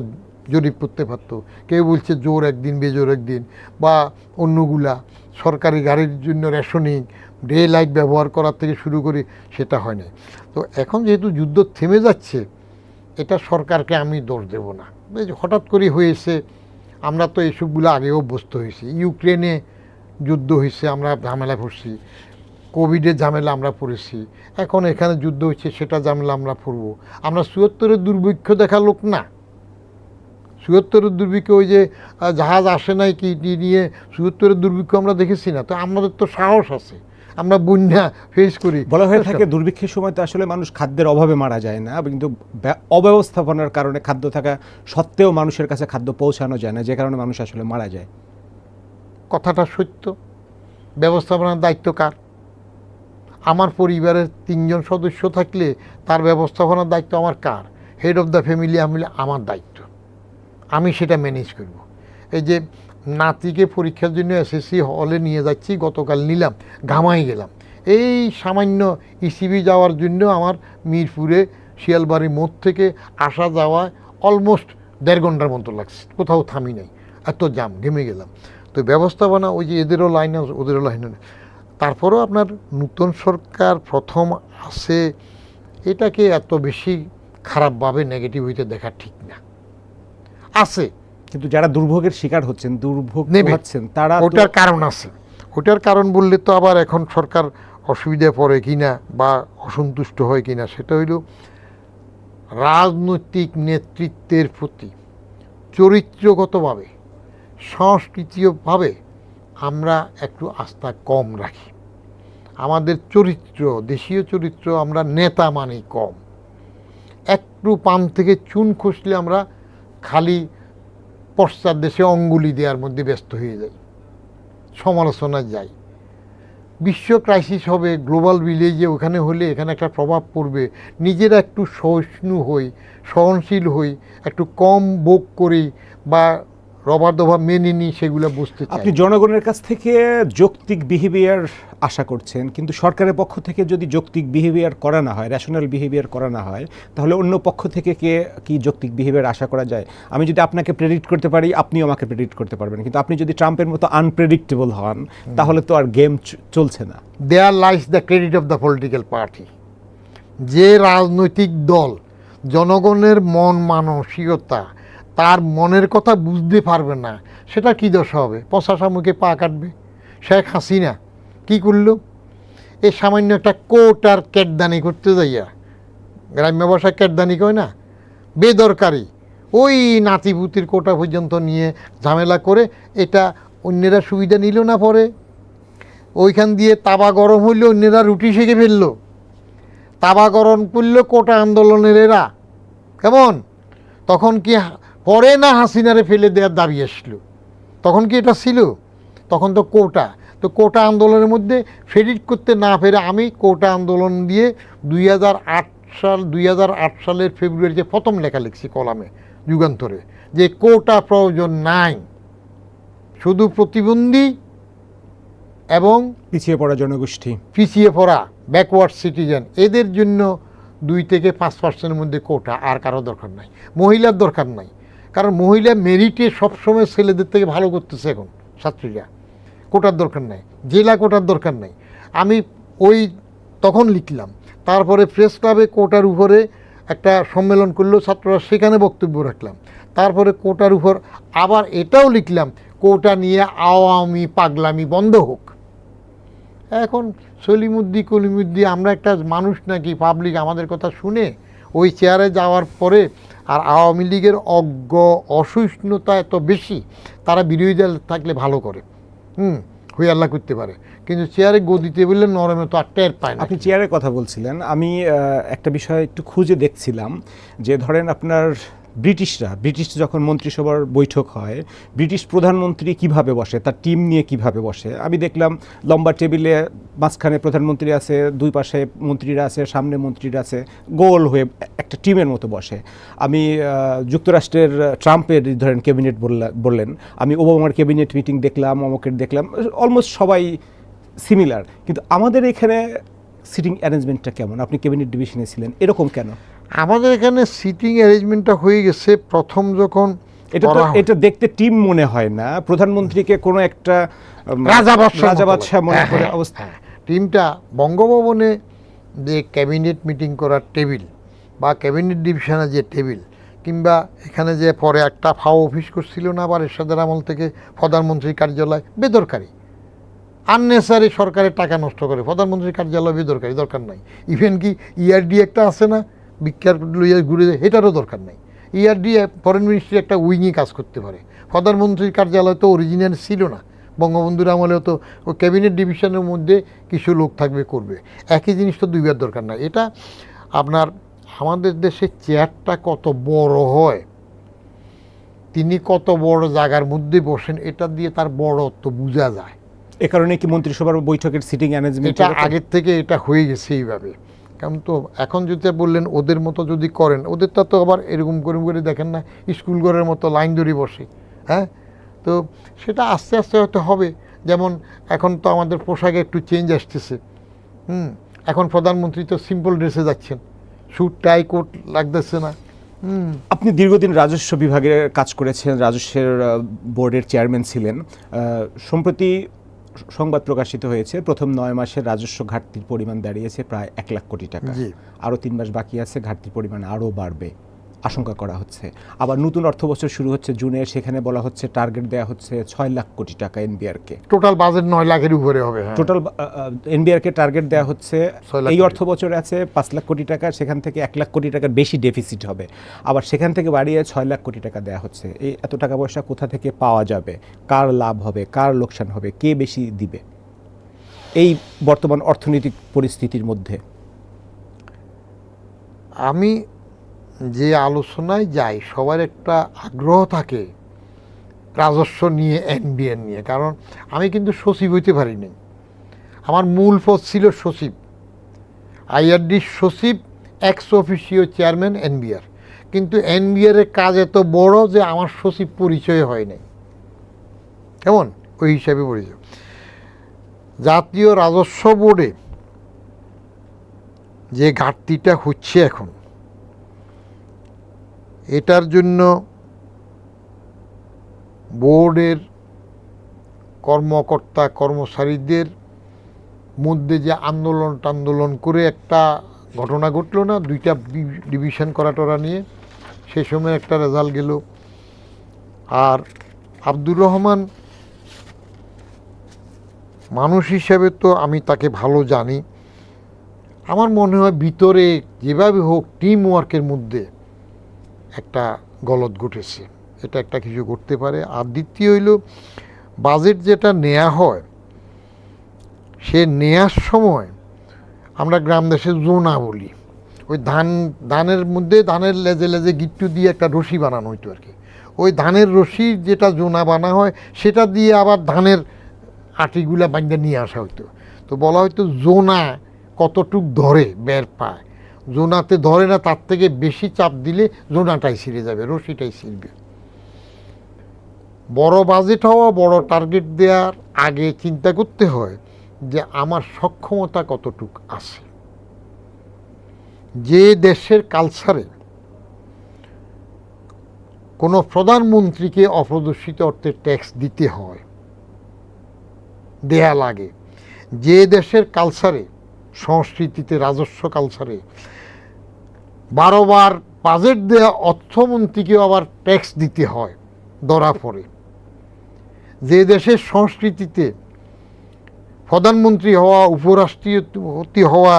জরিপ করতে পারতো, কেউ বলছে জোর একদিন বেজোর একদিন, বা অন্যগুলা সরকারি গাড়ির জন্য রেশনিং, ডে লাইট ব্যবহার করার থেকে শুরু করে, সেটা হয় না। তো এখন যেহেতু যুদ্ধ থেমে যাচ্ছে, এটা সরকারকে আমি দোষ দেব না, হঠাৎ করে হয়েছে। আমরা তো এইসবগুলো আগেও অভ্যস্ত হয়েছি, ইউক্রেনে যুদ্ধ হয়েছে আমরা ঝামেলা পড়ছি, কোভিডের ঝামেলা আমরা পড়েছি, এখন এখানে যুদ্ধ হচ্ছে সেটা ঝামেলা আমরা পড়ব। আমরা ৭৪-এর দুর্ভিক্ষ দেখা লোক না। ৭৪-এর দুর্ভিক্ষ ওই যে জাহাজ আসে নাই কি নিয়ে ৭৪-এর দুর্ভিক্ষ আমরা দেখেছি না, তো আমাদের তো সাহস আছে, আমরা বন্যা ফেস করি। বলা হয়ে থাকে দুর্ভিক্ষের সময় তো আসলে মানুষ খাদ্যের অভাবে মারা যায় না, কিন্তু অব্যবস্থাপনার কারণে খাদ্য থাকা সত্ত্বেও মানুষের কাছে খাদ্য পৌঁছানো যায় না, যে কারণে মানুষ আসলে মারা যায়। কথাটা সত্য। ব্যবস্থাপনার দায়িত্ব কার? আমার পরিবারের 3 জন সদস্য থাকলে তার ব্যবস্থাপনার দায়িত্ব আমার কার? হেড অফ দ্য ফ্যামিলি আমার দায়িত্ব, আমি সেটা ম্যানেজ করব। এই যে নাতিকে পরীক্ষার জন্য এসএসসি হলে নিয়ে যাচ্ছি, গতকাল নিলাম, ঘামাই গেলাম। এই সামান্য ইসিবি যাওয়ার জন্য আমার মিরপুরে শিয়ালবাড়ি মোড় থেকে আসা যাওয়ায় অলমোস্ট 1.5 ঘন্টার মতো লাগছে, কোথাও থামি নাই, এত জাম, ঘেমে গেলাম। তো ব্যবস্থাপনা ওই যে এদেরও লাইন আছে ওদেরও লাইন আছে। তারপরেও আপনার নূতন সরকার প্রথম আসে, এটাকে এত বেশি খারাপভাবে নেগেটিভ হইতে দেখা ঠিক না। আছে, কিন্তু যারা দুর্ভোগের শিকার হচ্ছেন, দুর্ভোগ পাচ্ছেন, তারা ওটার কারণ আছে। ওটার কারণ বললে তো আবার এখন সরকার অসুবিধায় পড়ে কিনা বা অসন্তুষ্ট হয় কিনা, সেটা হইল রাজনৈতিক নেতৃত্বের প্রতি চরিত্রগতভাবে, সংস্কৃতিভাবে আমরা একটু আস্থা কম রাখি। আমাদের চরিত্র, দেশীয় চরিত্র, আমরা নেতা মানি কম। একটু পান থেকে চুন খসলে আমরা খালি পশ্চাৎ দেশে অঙ্গুলি দেওয়ার মধ্যে ব্যস্ত হয়ে যাই, সমালোচনায় যাই। বিশ্ব ক্রাইসিস হবে, গ্লোবাল ভিলেজে, ওখানে হলে এখানে একটা প্রভাব পড়বে, নিজেরা একটু সহিষ্ণু হই, সহনশীল হই, একটু কম ভোগ করি বা রবার দফা মেনে নিই সেগুলো বুঝতে চাই। আপনি জনগণের কাছ থেকে যৌক্তিক বিহেভিয়ার আশা করছেন, কিন্তু সরকারের পক্ষ থেকে যদি যৌক্তিক বিহেভিয়ার করা না হয়, রেশনাল বিহেভিয়ার করা না হয়, তাহলে অন্য পক্ষ থেকে কি যৌক্তিক বিহেভিয়ার আশা করা যায়? আমি যদি আপনাকে প্রেডিক্ট করতে পারি, আপনিও আমাকে প্রেডিক্ট করতে পারবেন, কিন্তু আপনি যদি ট্রাম্পের মতো আনপ্রেডিক্টেবল হন, তাহলে তো আর গেম চলছে না। There lies the credit of the political party. যে রাজনৈতিক দল জনগণের মন মানসিকতা, তার মনের কথা বুঝতে পারবে না, সেটা কি দশা হবে? পচা শামুকে পা কাটবে। শেখ হাসিনা কি করলো? এই সামান্য একটা কোট আর কেটদানি করতে যাইয়া, গ্রাম্য ভাষায় কেটদানি কয় না, বেদরকারি ওই নাতিপুতির কোটা পর্যন্ত নিয়ে ঝামেলা করে, এটা অন্যেরা সুবিধা নিল না, পরে ওইখান দিয়ে তাবা গরম হইলে অন্যেরা রুটি সেঁকে ফেললো, তাবা গরম করলো কোটা আন্দোলনের এরা। কেমন? তখন কি পরে না হাসিনারে ফেলে দেওয়ার দাবি আসলো? তখন কি এটা ছিল? তখন তো কোটা আন্দোলনের মধ্যে ফেডিট করতে না পেরে আমি কোটা আন্দোলন দিয়ে 2008 সালের ফেব্রুয়ারিতে প্রথম লেখা লিখছি কলামে যুগান্তরে, যে কোটা প্রয়োজন নাই, শুধু প্রতিবন্ধী এবং পিছিয়ে পড়া জনগোষ্ঠী, পিছিয়ে পড়া ব্যাকওয়ার্ড সিটিজেন, এদের জন্য 2 থেকে 5% মধ্যে কোটা, আর কারো দরকার নাই। মহিলার দরকার নাই, কারণ মহিলা মেরিটে সবসময় ছেলেদের থেকে ভালো করতেছে এখন ছাত্রীরা। কোটার দরকার নাই, জেলা কোটার দরকার নাই। আমি ওই তখন লিখলাম। তারপরে প্রেস ক্লাবে কোটার উপরে একটা সম্মেলন করলো ছাত্ররা, সেখানে বক্তব্য রাখলাম। তারপরে কোটার উপর আবার এটাও লিখলাম, কোটা নিয়ে আওয়ামী পাগলামি বন্ধ হোক। এখন কলিমুদ্দি আমরা একটা মানুষ নাকি? পাবলিক আমাদের কথা শুনে ওই চেয়ারে যাওয়ার পরে, আর আওয়ামী লীগের অসহিষ্ণুতা এত বেশি, তারা বিরোধী দল থাকলে ভালো করে, হয়ে আল্লাহ করতে পারে, কিন্তু চেয়ারে গদিতে বললে নরমে তো আর টের পায় না। আপনি চেয়ারের কথা বলছিলেন, আমি একটা বিষয় একটু খুঁজে দেখছিলাম, যে ধরেন আপনার ব্রিটিশ যখন মন্ত্রিসভার বৈঠক হয়, ব্রিটিশ প্রধানমন্ত্রী কিভাবে বসে, তার টিম নিয়ে কিভাবে বসে, আমি দেখলাম লম্বা টেবিলে মাঝখানে প্রধানমন্ত্রী আছে, দুই পাশে মন্ত্রীরা আছে, সামনে মন্ত্রীরা আছে, গোল হয়ে একটা টিমের মতো বসে। আমি যুক্তরাষ্ট্রের ট্রাম্পের ধরেন ক্যাবিনেট বললেন, আমি ওবামার ক্যাবিনেট মিটিং দেখলাম, অমুকের দেখলাম, অলমোস্ট সবাই সিমিলার। কিন্তু আমাদের এখানে সিটিং অ্যারেঞ্জমেন্টটা কেমন? আপনি ক্যাবিনেট ডিভিশনে ছিলেন, এরকম কেন? আমাদের এখানে সিটিং অ্যারেঞ্জমেন্টটা হয়ে গেছে প্রথম যখন এটা দেখতে টিম মনে হয় না, প্রধানমন্ত্রীকে কোনো একটা রাজা মনে করে অবস্থা। টিমটা বঙ্গভবনে যে ক্যাবিনেট মিটিং করার টেবিল বা ক্যাবিনেট ডিভিশনে যে টেবিল, কিংবা এখানে যে পরে একটা ফাও অফিস করছিল না আবার এরশাদের আমল থেকে প্রধানমন্ত্রীর কার্যালয়, বেদরকারি, আননেসারি সরকারের টাকা নষ্ট করে। প্রধানমন্ত্রীর কার্যালয় বেদরকারি, দরকার নাই। ইভেন কি ইআরডি একটা আছে না, বিখ্যাত লইয়া ঘুরে যায়, এটারও দরকার নাই। ইআরডি ফরেন মিনিস্ট্রি একটা উইংয়ে কাজ করতে পারে। প্রধানমন্ত্রীর কার্যালয় তো অরিজিনাল ছিল না, বঙ্গবন্ধুর আমলেও তো ও ক্যাবিনেট ডিভিশনের মধ্যে কিছু লোক থাকবে, করবে। একই জিনিস তো দুইবার দরকার নাই। এটা আপনার আমাদের দেশে চেয়ারটা কত বড় হয়, তিনি কত বড় জায়গার মধ্যে বসেন, এটা দিয়ে তার বড়ত্ব বোঝা যায়। এ কারণে কি মন্ত্রিসভার বৈঠকের সিটিং অ্যারেঞ্জমেন্ট এটা আগের থেকে এটা হয়ে গেছে এইভাবে। কারণ তো এখন যদি বললেন ওদের মতো যদি করেন, ওদেরটা তো আবার এরকম করে দেখেন না, স্কুল ঘরের মতো লাইন ধরে বসে। হ্যাঁ, তো সেটা আস্তে আস্তে হয়তো হবে। যেমন এখন তো আমাদের পোশাকে একটু চেঞ্জ আসতেছে। এখন প্রধানমন্ত্রী তো সিম্পল ড্রেসে যাচ্ছেন, স্যুট টাই কোট লাগতেছে না। আপনি দীর্ঘদিন রাজস্ব বিভাগে কাজ করেছেন, রাজস্বের বোর্ডের চেয়ারম্যান ছিলেন। সম্প্রতি সংবাদ প্রকাশিত হয়েছে, প্রথম 9 মাসের রাজস্ব ঘাটতির পরিমাণ দাঁড়িয়েছে প্রায় 1 লাখ কোটি টাকা। আরও 3 মাস বাকি আছে, ঘাটতির পরিমাণ আরও বাড়বে আশঙ্কা করা হচ্ছে। আবার নতুন অর্থ বছর শুরু হচ্ছে জুনে, সেখানে বলা হচ্ছে টার্গেট দেওয়া হচ্ছে 6 লাখ কোটি টাকা এনবিআরকে। টোটাল বাজেট 9 লাখের উপরে হবে। টোটাল এনবিআরকে টার্গেট দেওয়া হচ্ছে এই অর্থ বছরে আছে 5 লাখ কোটি টাকা, সেখান থেকে 1 লাখ কোটি টাকার বেশি ডেফিসিট হবে। আবার সেখান থেকে বাড়িয়ে 6 লাখ কোটি টাকা দেওয়া হচ্ছে। এই এত টাকা পয়সা কোথা থেকে পাওয়া যাবে? কার লাভ হবে, কার লোকসান হবে, কে বেশি দিবে এই বর্তমান অর্থনৈতিক পরিস্থিতির মধ্যে? আমি যে আলোচনায় যাই, সবার একটা আগ্রহ থাকে রাজস্ব নিয়ে, এনবিআর নিয়ে। কারণ আমি কিন্তু সচিব হইতে পারিনি, আমার মূল পদ ছিল সচিব, আইআরডির সচিব, এক্স অফিসিও চেয়ারম্যান এনবিআর। কিন্তু এনবিআরের কাজ এত বড় যে আমার সচিব পরিচয় হয় নাই। কেমন, ওই হিসাবে পড়েছে। জাতীয় রাজস্ব বোর্ডে যে ঘাটতিটা হচ্ছে এখন, এটার জন্য বোর্ডের কর্মকর্তা কর্মচারীদের মধ্যে যে আন্দোলন করে একটা ঘটনা ঘটলো না, 2টা ডিভিশন করা টরা নিয়ে, সেই সময় একটা রেজাল্ট গেল। আর আব্দুর রহমান মানুষ হিসাবে তো আমি তাকে ভালো জানি, আমার মনে হয় ভিতরে যেভাবে হোক টিম ওয়ার্কের মধ্যে একটা গলদ ঘটেছে, এটা একটা কিছু করতে পারে। আর দ্বিতীয় হইল বাজেট যেটা নেওয়া হয়, সে নেয়ার সময় আমরা গ্রাম দেশে জোনা বলি, ওই ধানের মধ্যে ধানের লেজে লেজে গিট্টু দিয়ে একটা রশি বানানো হইতো আর কি, ওই ধানের রশি যেটা জোনা বানা হয় সেটা দিয়ে আবার ধানের আটিগুলা বাঁধে নিয়ে আসা হইতো। তো বলা হয়তো জোনা কতটুক ধরে বের পায়, জোনাতে ধরে না, তার থেকে বেশি চাপ দিলে জোনাটাই ছিঁড়ে যাবে, রশিটাই ছিঁড়বে। বড় বাজেট হওয়া, বড় টার্গেট দেওয়ার আগে চিন্তা করতে হয় যে আমার সক্ষমতা কতটুক আছে। যে দেশের কালচারে কোনো প্রধানমন্ত্রীকে অপ্রদর্শিত অর্থে ট্যাক্স দিতে হয়, দেয়া লাগে, যে দেশের কালচারে সংস্কৃতিতে রাজস্ব কালচারে 12 বার বাজেট দেওয়া অর্থমন্ত্রীকেও আবার ট্যাক্স দিতে হয়, ধরা পড়ে, যে দেশের সংস্কৃতিতে প্রধানমন্ত্রী হওয়া, উপরাষ্ট্রপতি হওয়া,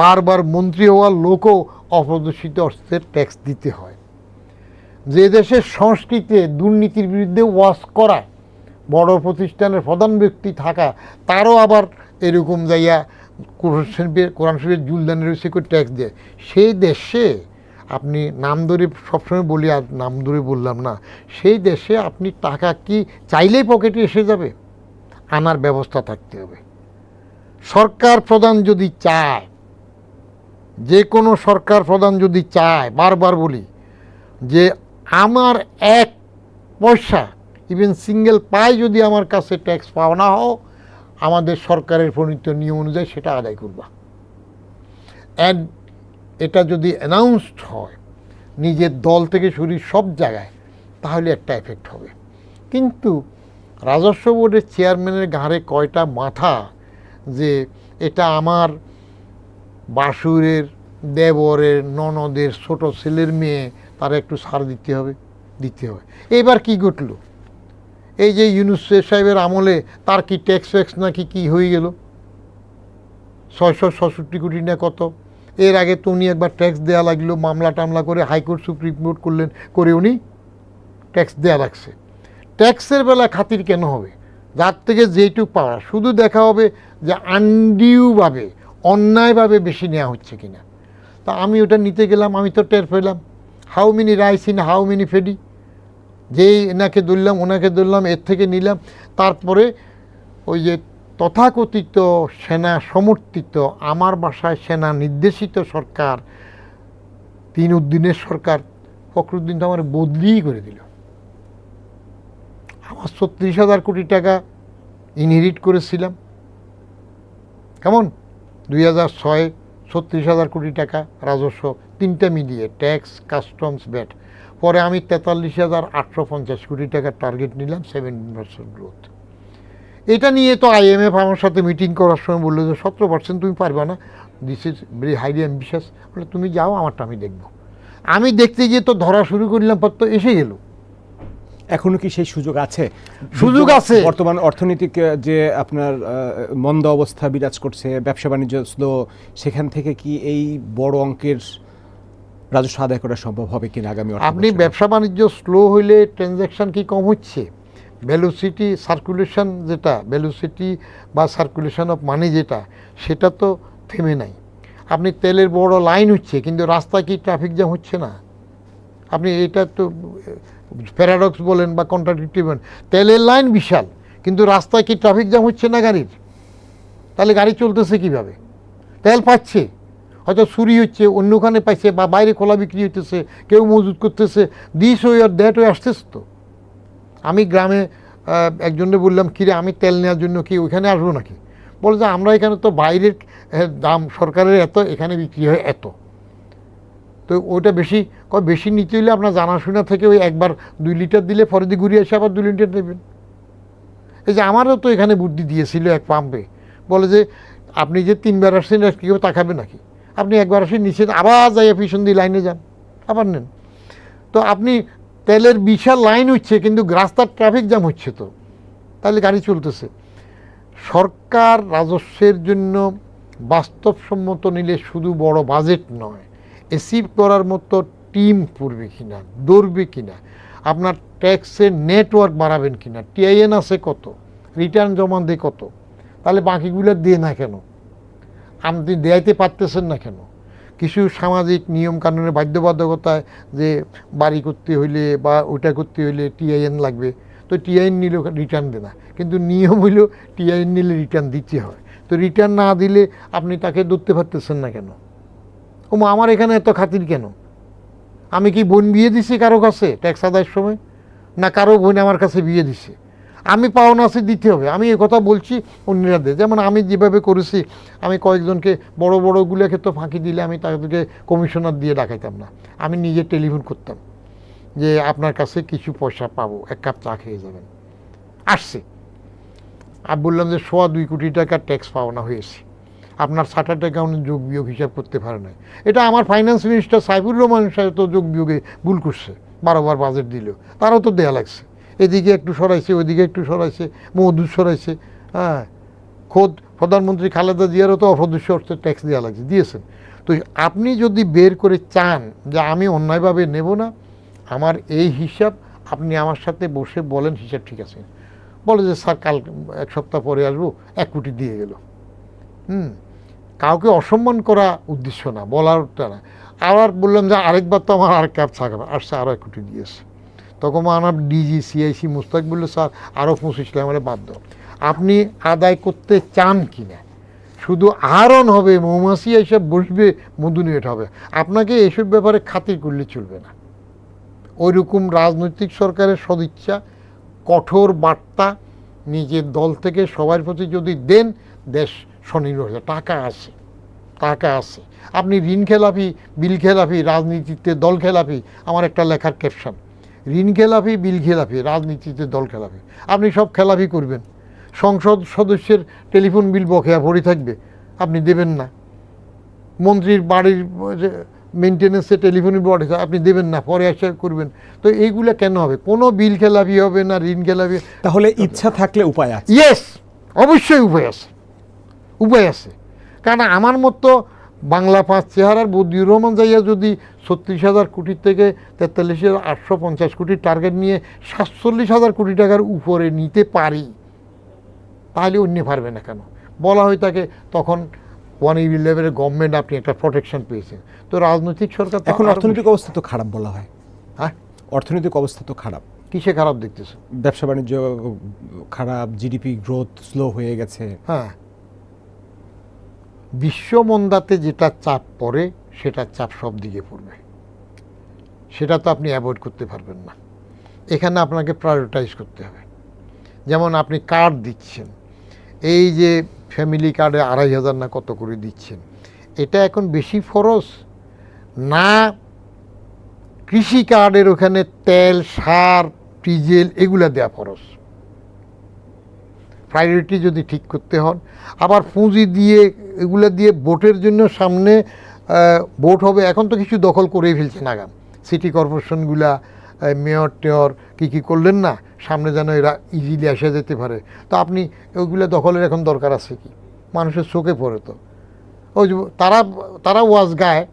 বারবার মন্ত্রী হওয়া লোকও অপ্রদর্শিত অর্থের ট্যাক্স দিতে হয়, যে দেশের সংস্কৃতিতে দুর্নীতির বিরুদ্ধে ওয়াজ করা, বড় প্রতিষ্ঠানের প্রধান ব্যক্তি থাকা, তারও আবার এরকম যাইয়া কোরআন শরীফের জুলদানের রয়েছে করে ট্যাক্স দেয়। সেই দেশে আপনি নাম ধরে সবসময় বলি, আর নাম ধরে বললাম না, সেই দেশে আপনি টাকা কি চাইলেই পকেটে এসে যাবে? আনার ব্যবস্থা থাকতে হবে। সরকার প্রধান যদি চায়, যে কোনো সরকার প্রধান যদি চায়, বারবার বলি যে আমার 1 পয়সা ইভেন সিঙ্গেল পাই যদি আমার কাছে ট্যাক্স পাওয়া না হোক, আমাদের সরকারের প্রণীত নিয়ম অনুযায়ী সেটা আদায় করবা। অ্যান্ড এটা যদি অ্যানাউন্সড হয় নিজের দল থেকে শুরু সব জায়গায়, তাহলে একটা এফেক্ট হবে। কিন্তু রাজস্ব বোর্ডের চেয়ারম্যানের ঘাড়ে কয়টা মাথা যে এটা আমার বাসুরের, দেবরের, ননদের, ছোট ছেলের মেয়ে, তারা একটু ছাড় দিতে হবে। এবার কি ঘটল? এই যে ইউনূস সাহেবের আমলে তার কি ট্যাক্স ফ্যাক্স নাকি কি হয়ে গেল 666 কোটি না কত। এর আগে তো উনি একবার ট্যাক্স দেওয়া লাগলো, মামলা টামলা করে হাইকোর্ট সুপ্রিম কোর্ট করলেন, করে উনি ট্যাক্স দেওয়া লাগছে। ট্যাক্সের বেলা খাতির কেন হবে? যার থেকে যেইটুকু পাওয়া, শুধু দেখা হবে যে আনডিউভাবে, অন্যায়ভাবে বেশি নেওয়া হচ্ছে কিনা। তা আমি ওটা নিতে গেলাম, আমি তো টের পেলাম how many rice in how many paddy, যেই এনাকে ধরলাম ওনাকে ধরলাম, এর থেকে নিলাম। তারপরে ওই যে তথাকথিত সেনা সমর্থিত, আমার বাসায় সেনা নির্দেশিত সরকার, 3 উদ্দিনের সরকার, ফখরুদ্দিন তো আমার বদলিই করে দিল। আমার 36,000 কোটি টাকা ইনহেরিট করেছিলাম, কেমন 2006 36,000 কোটি টাকা রাজস্ব, 3টা মিলিয়ে ট্যাক্স, কাস্টমস, ভ্যাট। পরে আমি 43,850 কোটি টাকার টার্গেট নিলাম, 7% গ্রোথ। এটা নিয়ে তো IMF আমার সাথে মিটিং করার সময় বললো যে 17% তুমি পারবে না, this is very highly ambitious. বলে তুমি যাও, আমারটা আমি দেখব। আমি দেখতে গিয়ে তো ধরা শুরু করলাম, পর তো এসে গেল। এখনো কি সেই সুযোগ আছে? সুযোগ আছে। বর্তমান অর্থনৈতিক যে আপনার মন্দ অবস্থা বিরাজ করছে, ব্যবসা বাণিজ্য স্লো, সেখান থেকে কি এই বড় অঙ্কের রাজস্ব আদায় করা সম্ভব হবে কিনা আগামী? আপনি ব্যবসা বাণিজ্য স্লো হইলে ট্রানজ্যাকশন কি কম হচ্ছে? ভ্যালুসিটি সার্কুলেশন, যেটা ভ্যালুসিটি বা সার্কুলেশন অফ মানি যেটা, সেটা তো থেমে নাই। আপনি তেলের বড় লাইন হচ্ছে, কিন্তু রাস্তায় কি ট্রাফিক জ্যাম হচ্ছে না? আপনি এটা তো প্যারাডক্স বলেন বা কন্ট্রাডিক্টরি বলেন, তেলের লাইন বিশাল, কিন্তু রাস্তায় কি ট্রাফিক জ্যাম হচ্ছে না গাড়ির? তাহলে গাড়ি চলতেছে কিভাবে? তেল পাচ্ছে, হয়তো চুরি হচ্ছে, অন্যখানে পাইছে, বা বাইরে খোলা বিক্রি হইতেছে, কেউ মজুত করতেছে, দিস ওয়ে আর দ্যাট ওয়ে আসতেছে। তো আমি গ্রামে একজনকে বললাম কিরে আমি তেল নেওয়ার জন্য কি ওইখানে আসবো নাকি? বলে যে আমরা এখানে তো বাইরের দাম সরকারের এত, এখানে বিক্রি হয় এত, তো ওইটা বেশি বেশি নিতে হলে আপনার জানাশোনা থেকে ওই একবার 2 লিটার দিলে পরে দিয়ে ঘুরিয়ে এসে আবার 2 লিটার দেবেন। এই যে আমারও তো এখানে বুদ্ধি দিয়েছিল এক পাম্পে, বলে যে আপনি যে 3বার আসছেন আর কেউ তাকাবে নাকি, আপনি একবার আসেন নিচে আবার যাইয়া পিছন দিয়ে লাইনে যান আবার নেন। তো আপনি তেলের বিশাল লাইন হচ্ছে কিন্তু রাস্তার ট্রাফিক জ্যাম হচ্ছে, তো তাহলে গাড়ি চলতেছে। সরকার রাজস্বের জন্য বাস্তবসম্মত নিলে শুধু বড় বাজেট নয়, অ্যাচিভ করার মতো টিম পড়বে কিনা, দৌড়বে কিনা, আপনার ট্যাক্সের নেটওয়ার্ক বাড়াবেন কিনা, টিআইএন আছে কত, রিটার্ন জমা দিয়ে কত, তাহলে বাকিগুলো দিয়ে না কেন, আপনি দেয়াইতে পারতেছেন না কেন? কিছু সামাজিক নিয়ম কানুনের বাধ্যবাধকতায় যে বাড়ি করতে হইলে বা ওইটা করতে হইলে টিআইএন লাগবে, তো টিআইএন নিলেও রিটার্ন দেয় না, কিন্তু নিয়ম হইলেও টিআইএন নিলে রিটার্ন দিতে হয়, তো রিটার্ন না দিলে আপনি তাকে ধরতে পারতেছেন না কেন? ও আমার এখানে এত খাতির কেন? আমি কি বোন বিয়ে দিছি কারো কাছে ট্যাক্স আদায়ের সময়, না কারো বোন আমার কাছে বিয়ে দিছে? আমি পাওনা আছে দিতে হবে, আমি এ কথা বলছি অন্যরা দেয়। যেমন আমি যেভাবে করেছি, আমি কয়েকজনকে বড় বড়গুলোকে তো ফাঁকি দিলে আমি তাদেরকে কমিশনার দিয়ে ডাকাইতাম না, আমি নিজে টেলিফোন করতাম যে আপনার কাছে কিছু পয়সা পাবো, 1 কাপ চা খেয়ে যাবেন। আসছে, আমি বললাম যে 2.25 কোটি টাকা ট্যাক্স পাওনা হয়েছে, আপনার চার্টার্ড অ্যাকাউন্টে যোগ বিয়োগ হিসাব করতে পারে নাই। এটা আমার ফাইন্যান্স মিনিস্টার সাইফুর রহমান সাহেব তো যোগ বিয়োগে ভুল করছে, 12 বার বাজেট দিল, তারাও তো দেয়া লাগছে, এদিকে একটু সরাইছে ওইদিকে একটু সরাইছে, মহদুদ সরাইছে। হ্যাঁ, খোদ প্রধানমন্ত্রী খালেদা জিয়ারও তো অসদস্য অর্থে ট্যাক্স দেওয়া লাগছে, দিয়েছেন। তো আপনি যদি বের করে চান যে আমি অন্যায়ভাবে নেব না, আমার এই হিসাব, আপনি আমার সাথে বসে বলেন হিসাব ঠিক আছে, বলে যে স্যার কাল 1 সপ্তাহ পরে আসবো, 1 কোটি দিয়ে গেল। কাউকে অসম্মান করা উদ্দেশ্য না, বলারটা না। আবার বললাম যে আরেকবার তো আমার আরেক কাপ থাকবে, আসছে আরও 1 কোটি দিয়েছে। তখন আমার ডিজি সিআইসি মুস্তাক বললো স্যার আরও 25 লাখ, মানে বাধ্য। আপনি আদায় করতে চান কি না, শুধু আহরণ হবে, মৌমাছি এসব বসবে, মধু নিয়ে হবে, আপনাকে এসব ব্যাপারে খাতির করলে চলবে না। ওইরকম রাজনৈতিক সরকারের সদিচ্ছা, কঠোর বার্তা নিজের দল থেকে সবার প্রতি যদি দেন, দেশ স্বনির্ভর হয়ে যায়। টাকা আছে, টাকা আছে। আপনি ঋণ খেলাপি, বিল খেলাপি, রাজনীতিতে দল খেলাপি, আমার একটা লেখার ক্যাপশন, ঋণ খেলাপি, বিল খেলাপি, রাজনীতিতে দল খেলাপি। আপনি সব খেলাপি করবেন, সংসদ সদস্যের টেলিফোন বিল বকেয়া ভরে থাকবে, আপনি দেবেন না। মন্ত্রীর বাড়ির মেনটেন্যান্সে টেলিফোন বিল বকেয়া আপনি দেবেন না, পরে এসে করবেন। তো এইগুলো কেন হবে? কোনো বিল খেলাপি হবে না, ঋণ খেলাপি। তাহলে ইচ্ছা থাকলে উপায় আছে। ইয়েস, অবশ্যই উপায় আছে, উপায় আছে। কারণ আমার মতো বাংলা 5 চেহারার বদিউর রহমান যাইয়া যদি 36,000 কোটি থেকে 43,850 কোটির টার্গেট নিয়ে 47,000 কোটি টাকার উপরে নিতে পারি, তাহলে অন্য পারবে না কেন? বলা হয় তাকে তখন 111 গভর্নমেন্ট, আপনি একটা প্রোটেকশন পেয়েছেন। তো রাজনৈতিক সরকার এখন অর্থনৈতিক অবস্থা তো খারাপ বলা হয়। হ্যাঁ, অর্থনৈতিক অবস্থা তো খারাপ। কিসে খারাপ দেখতেছে? ব্যবসা বাণিজ্য খারাপ, জিডিপি গ্রোথ স্লো হয়ে গেছে। হ্যাঁ, বিশ্বমন্দাতে যেটা চাপ পড়ে সেটা চাপ সব দিকে পড়বে, সেটা তো আপনি অ্যাভয়েড করতে পারবেন না। এখানে আপনাকে প্রায়োরিটাইজ করতে হবে। যেমন আপনি কার্ড দিচ্ছেন, এই যে ফ্যামিলি কার্ডে 2,500 না কত করে দিচ্ছেন, এটা এখন বেশি ফরজ না কৃষি কার্ডের ওখানে তেল, সার, ডিজেল এগুলা দেওয়া ফরজ? প্রায়োরিটি যদি ঠিক করতে হন, আবার পুঁজি দিয়ে এগুলা দিয়ে ভোটের জন্য সামনে ভোট হবে, এখন তো কিছু দখল করেই ফেলছে নাগাম সিটি কর্পোরেশনগুলা, মেয়র টেয়র কী করলেন না, সামনে যেন এরা ইজিলি আসে যেতে পারে। তো আপনি ওইগুলো দখলের এখন দরকার আছে কি? মানুষের চোখে পড়ে তো। ওই যে তারা ওয়াজ গায়,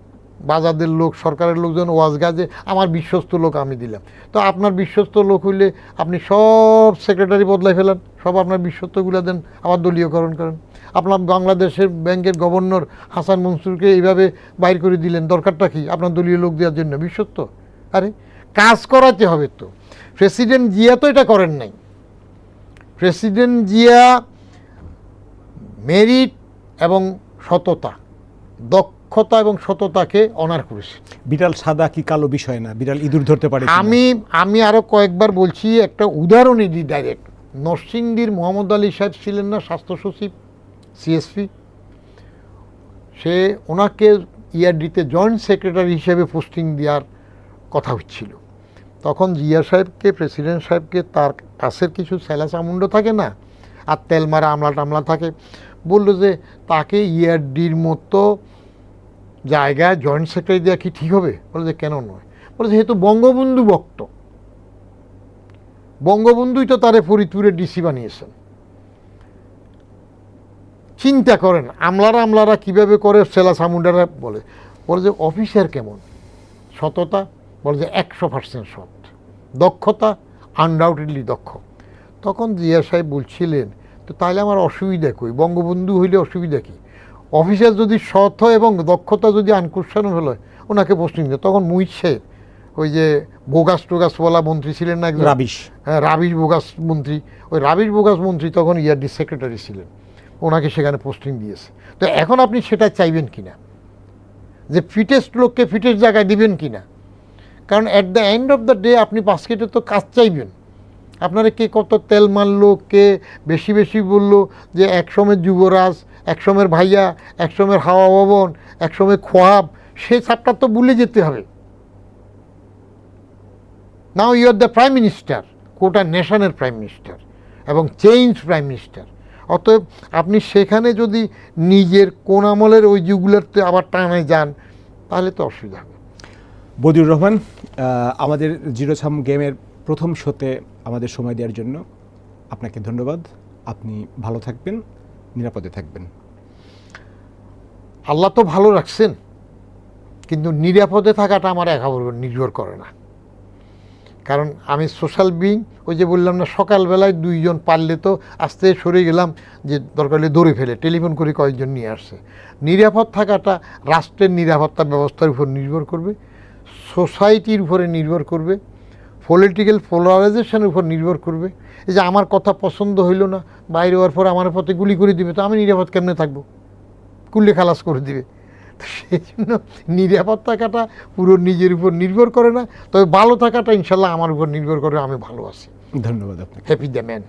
বাজারদের লোক, সরকারের লোকজন ওয়াজ গায় যে আমার বিশ্বস্ত লোক আমি দিলাম। তো আপনার বিশ্বস্ত লোক হইলে আপনি সব সেক্রেটারি বদলাই ফেলেন, সব আপনার বিশ্বস্তগুলো দেন, আবার দলীয়করণ করেন। আপনার বাংলাদেশের ব্যাংকের গভর্নর হাসান মনসুরকে এইভাবে বাইর করে দিলেন, দরকারটা কি? আপনার দলীয় লোক দেওয়ার জন্য বিশ্বস্ত? আরে কাজ করাতে হবে তো। প্রেসিডেন্ট জিয়া তো এটা করেন নাই। প্রেসিডেন্ট জিয়া মেরিট এবং সততা, দক্ষতা এবং সততাকে অনার করেছে। বিড়াল সাদা কি কালো বিষয় না, বিড়াল ইঁদুর ধরতে পারে। আমি আরো কয়েকবার বলছি, একটা উদাহরণই দিই ডাইরেক্ট। নরসিংদীর মোহাম্মদ আলী সাহেব ছিলেন না স্বাস্থ্য সচিব সিএসপি, সে ওনাকে ইয়ারডিতে জয়েন্ট সেক্রেটারি হিসেবে পোস্টিং দেওয়ার কথা হচ্ছিল। তখন জিয়া সাহেবকে, প্রেসিডেন্ট সাহেবকে, তার কাছের কিছু স্যালাসামুন্ড থাকে না, আর তেল মারা আমলা টামলা থাকে, বললো যে তাকে ইয়ারডির মতো জায়গায় জয়েন্ট সেক্রেটারি দেওয়া কি ঠিক হবে? বলে যে কেন নয়? বলে যেহেতু বঙ্গবন্ধু ভক্ত, বঙ্গবন্ধুই তো তারে ফরিদপুরে ডিসি বানিয়েছেন। চিন্তা করেন আমলারা কিভাবে করে, সেলাসামুন্ডারা বলে যে অফিসার কেমন, সততা, বলে যে 100% সৎ, দক্ষতা আনডাউটেডলি দক্ষ। তখন জিয়া সাহেব বলছিলেন তো তাহলে আমার অসুবিধা কই, বঙ্গবন্ধু হইলে অসুবিধা কি? অফিসার যদি সৎ হয় এবং দক্ষতা যদি আনকুশন হলো, ওনাকে পোস্টিং দেয়। তখন মুহিত সাহেব, ওই যে বোগাস টোগাসওয়ালা মন্ত্রী ছিলেন না একজন, রাবিশ, হ্যাঁ রাবিশ বোগাস মন্ত্রী, ওই রাবিশ বোগাস মন্ত্রী তখন ইয়ারডি সেক্রেটারি ছিলেন, ওনাকে সেখানে পোস্টিং দিয়েছে। তো এখন আপনি সেটা চাইবেন কিনা, যে ফিটেস্ট লোককে ফিটেস্ট জায়গায় দিবেন কিনা? কারণ at the end of the day আপনি বাস্কেটে তো কাজ চাইবেন। আপনারা কে কত তেল মারলো, কে বেশি বেশি বললো, যে একসময়ের যুবরাজ, একসময়ের ভাইয়া, একসময়ের হাওয়া ভবন, একসময় খোয়াব, সেই চাপটা তো ভুলে যেতে হবে। Now you are the prime minister, কোটা নেশনের প্রাইম মিনিস্টার এবং চেঞ্জ প্রাইম মিনিস্টার। অতএব আপনি সেখানে যদি নিজের কোন আমলের ওই যুগগুলোতে আবার টানে যান, তাহলে তো অসুবিধা হবে। বদিউর রহমান, আমাদের জিরো সাম গেমের প্রথম শোতে আমাদের সময় দেওয়ার জন্য আপনাকে ধন্যবাদ। আপনি ভালো থাকবেন, নিরাপদে থাকবেন। আল্লাহ তো ভালো রাখছেন, কিন্তু নিরাপদে থাকাটা আমার একেবারে নির্ভর করে না। কারণ আমি সোশ্যাল বিইং, ওই যে বললাম না সকালবেলায় 2 জন পারলে তো আস্তে সরে গেলাম, যে দরকার হলে দৌড়ে ফেলে টেলিফোন করে কয়েকজন নিয়ে আসছে। নিরাপদ থাকাটা রাষ্ট্রের নিরাপত্তা ব্যবস্থার উপর নির্ভর করবে, সোসাইটির উপরে নির্ভর করবে, পলিটিক্যাল পোলারাইজেশনের উপর নির্ভর করবে। এই যে আমার কথা পছন্দ হইল না, বাইরে হওয়ার পর আমার পথে গুলি করে দিবে, তো আমি নিরাপদ কেমনে থাকবো? কুল্লে খালাস করে দিবে। তো সেই জন্য নিরাপদ থাকাটা পুরো নিজের উপর নির্ভর করে না, তবে ভালো থাকাটা ইনশাল্লাহ আমার উপর নির্ভর করে, আমি ভালো আছি। ধন্যবাদ আপনাকে। Happy the man.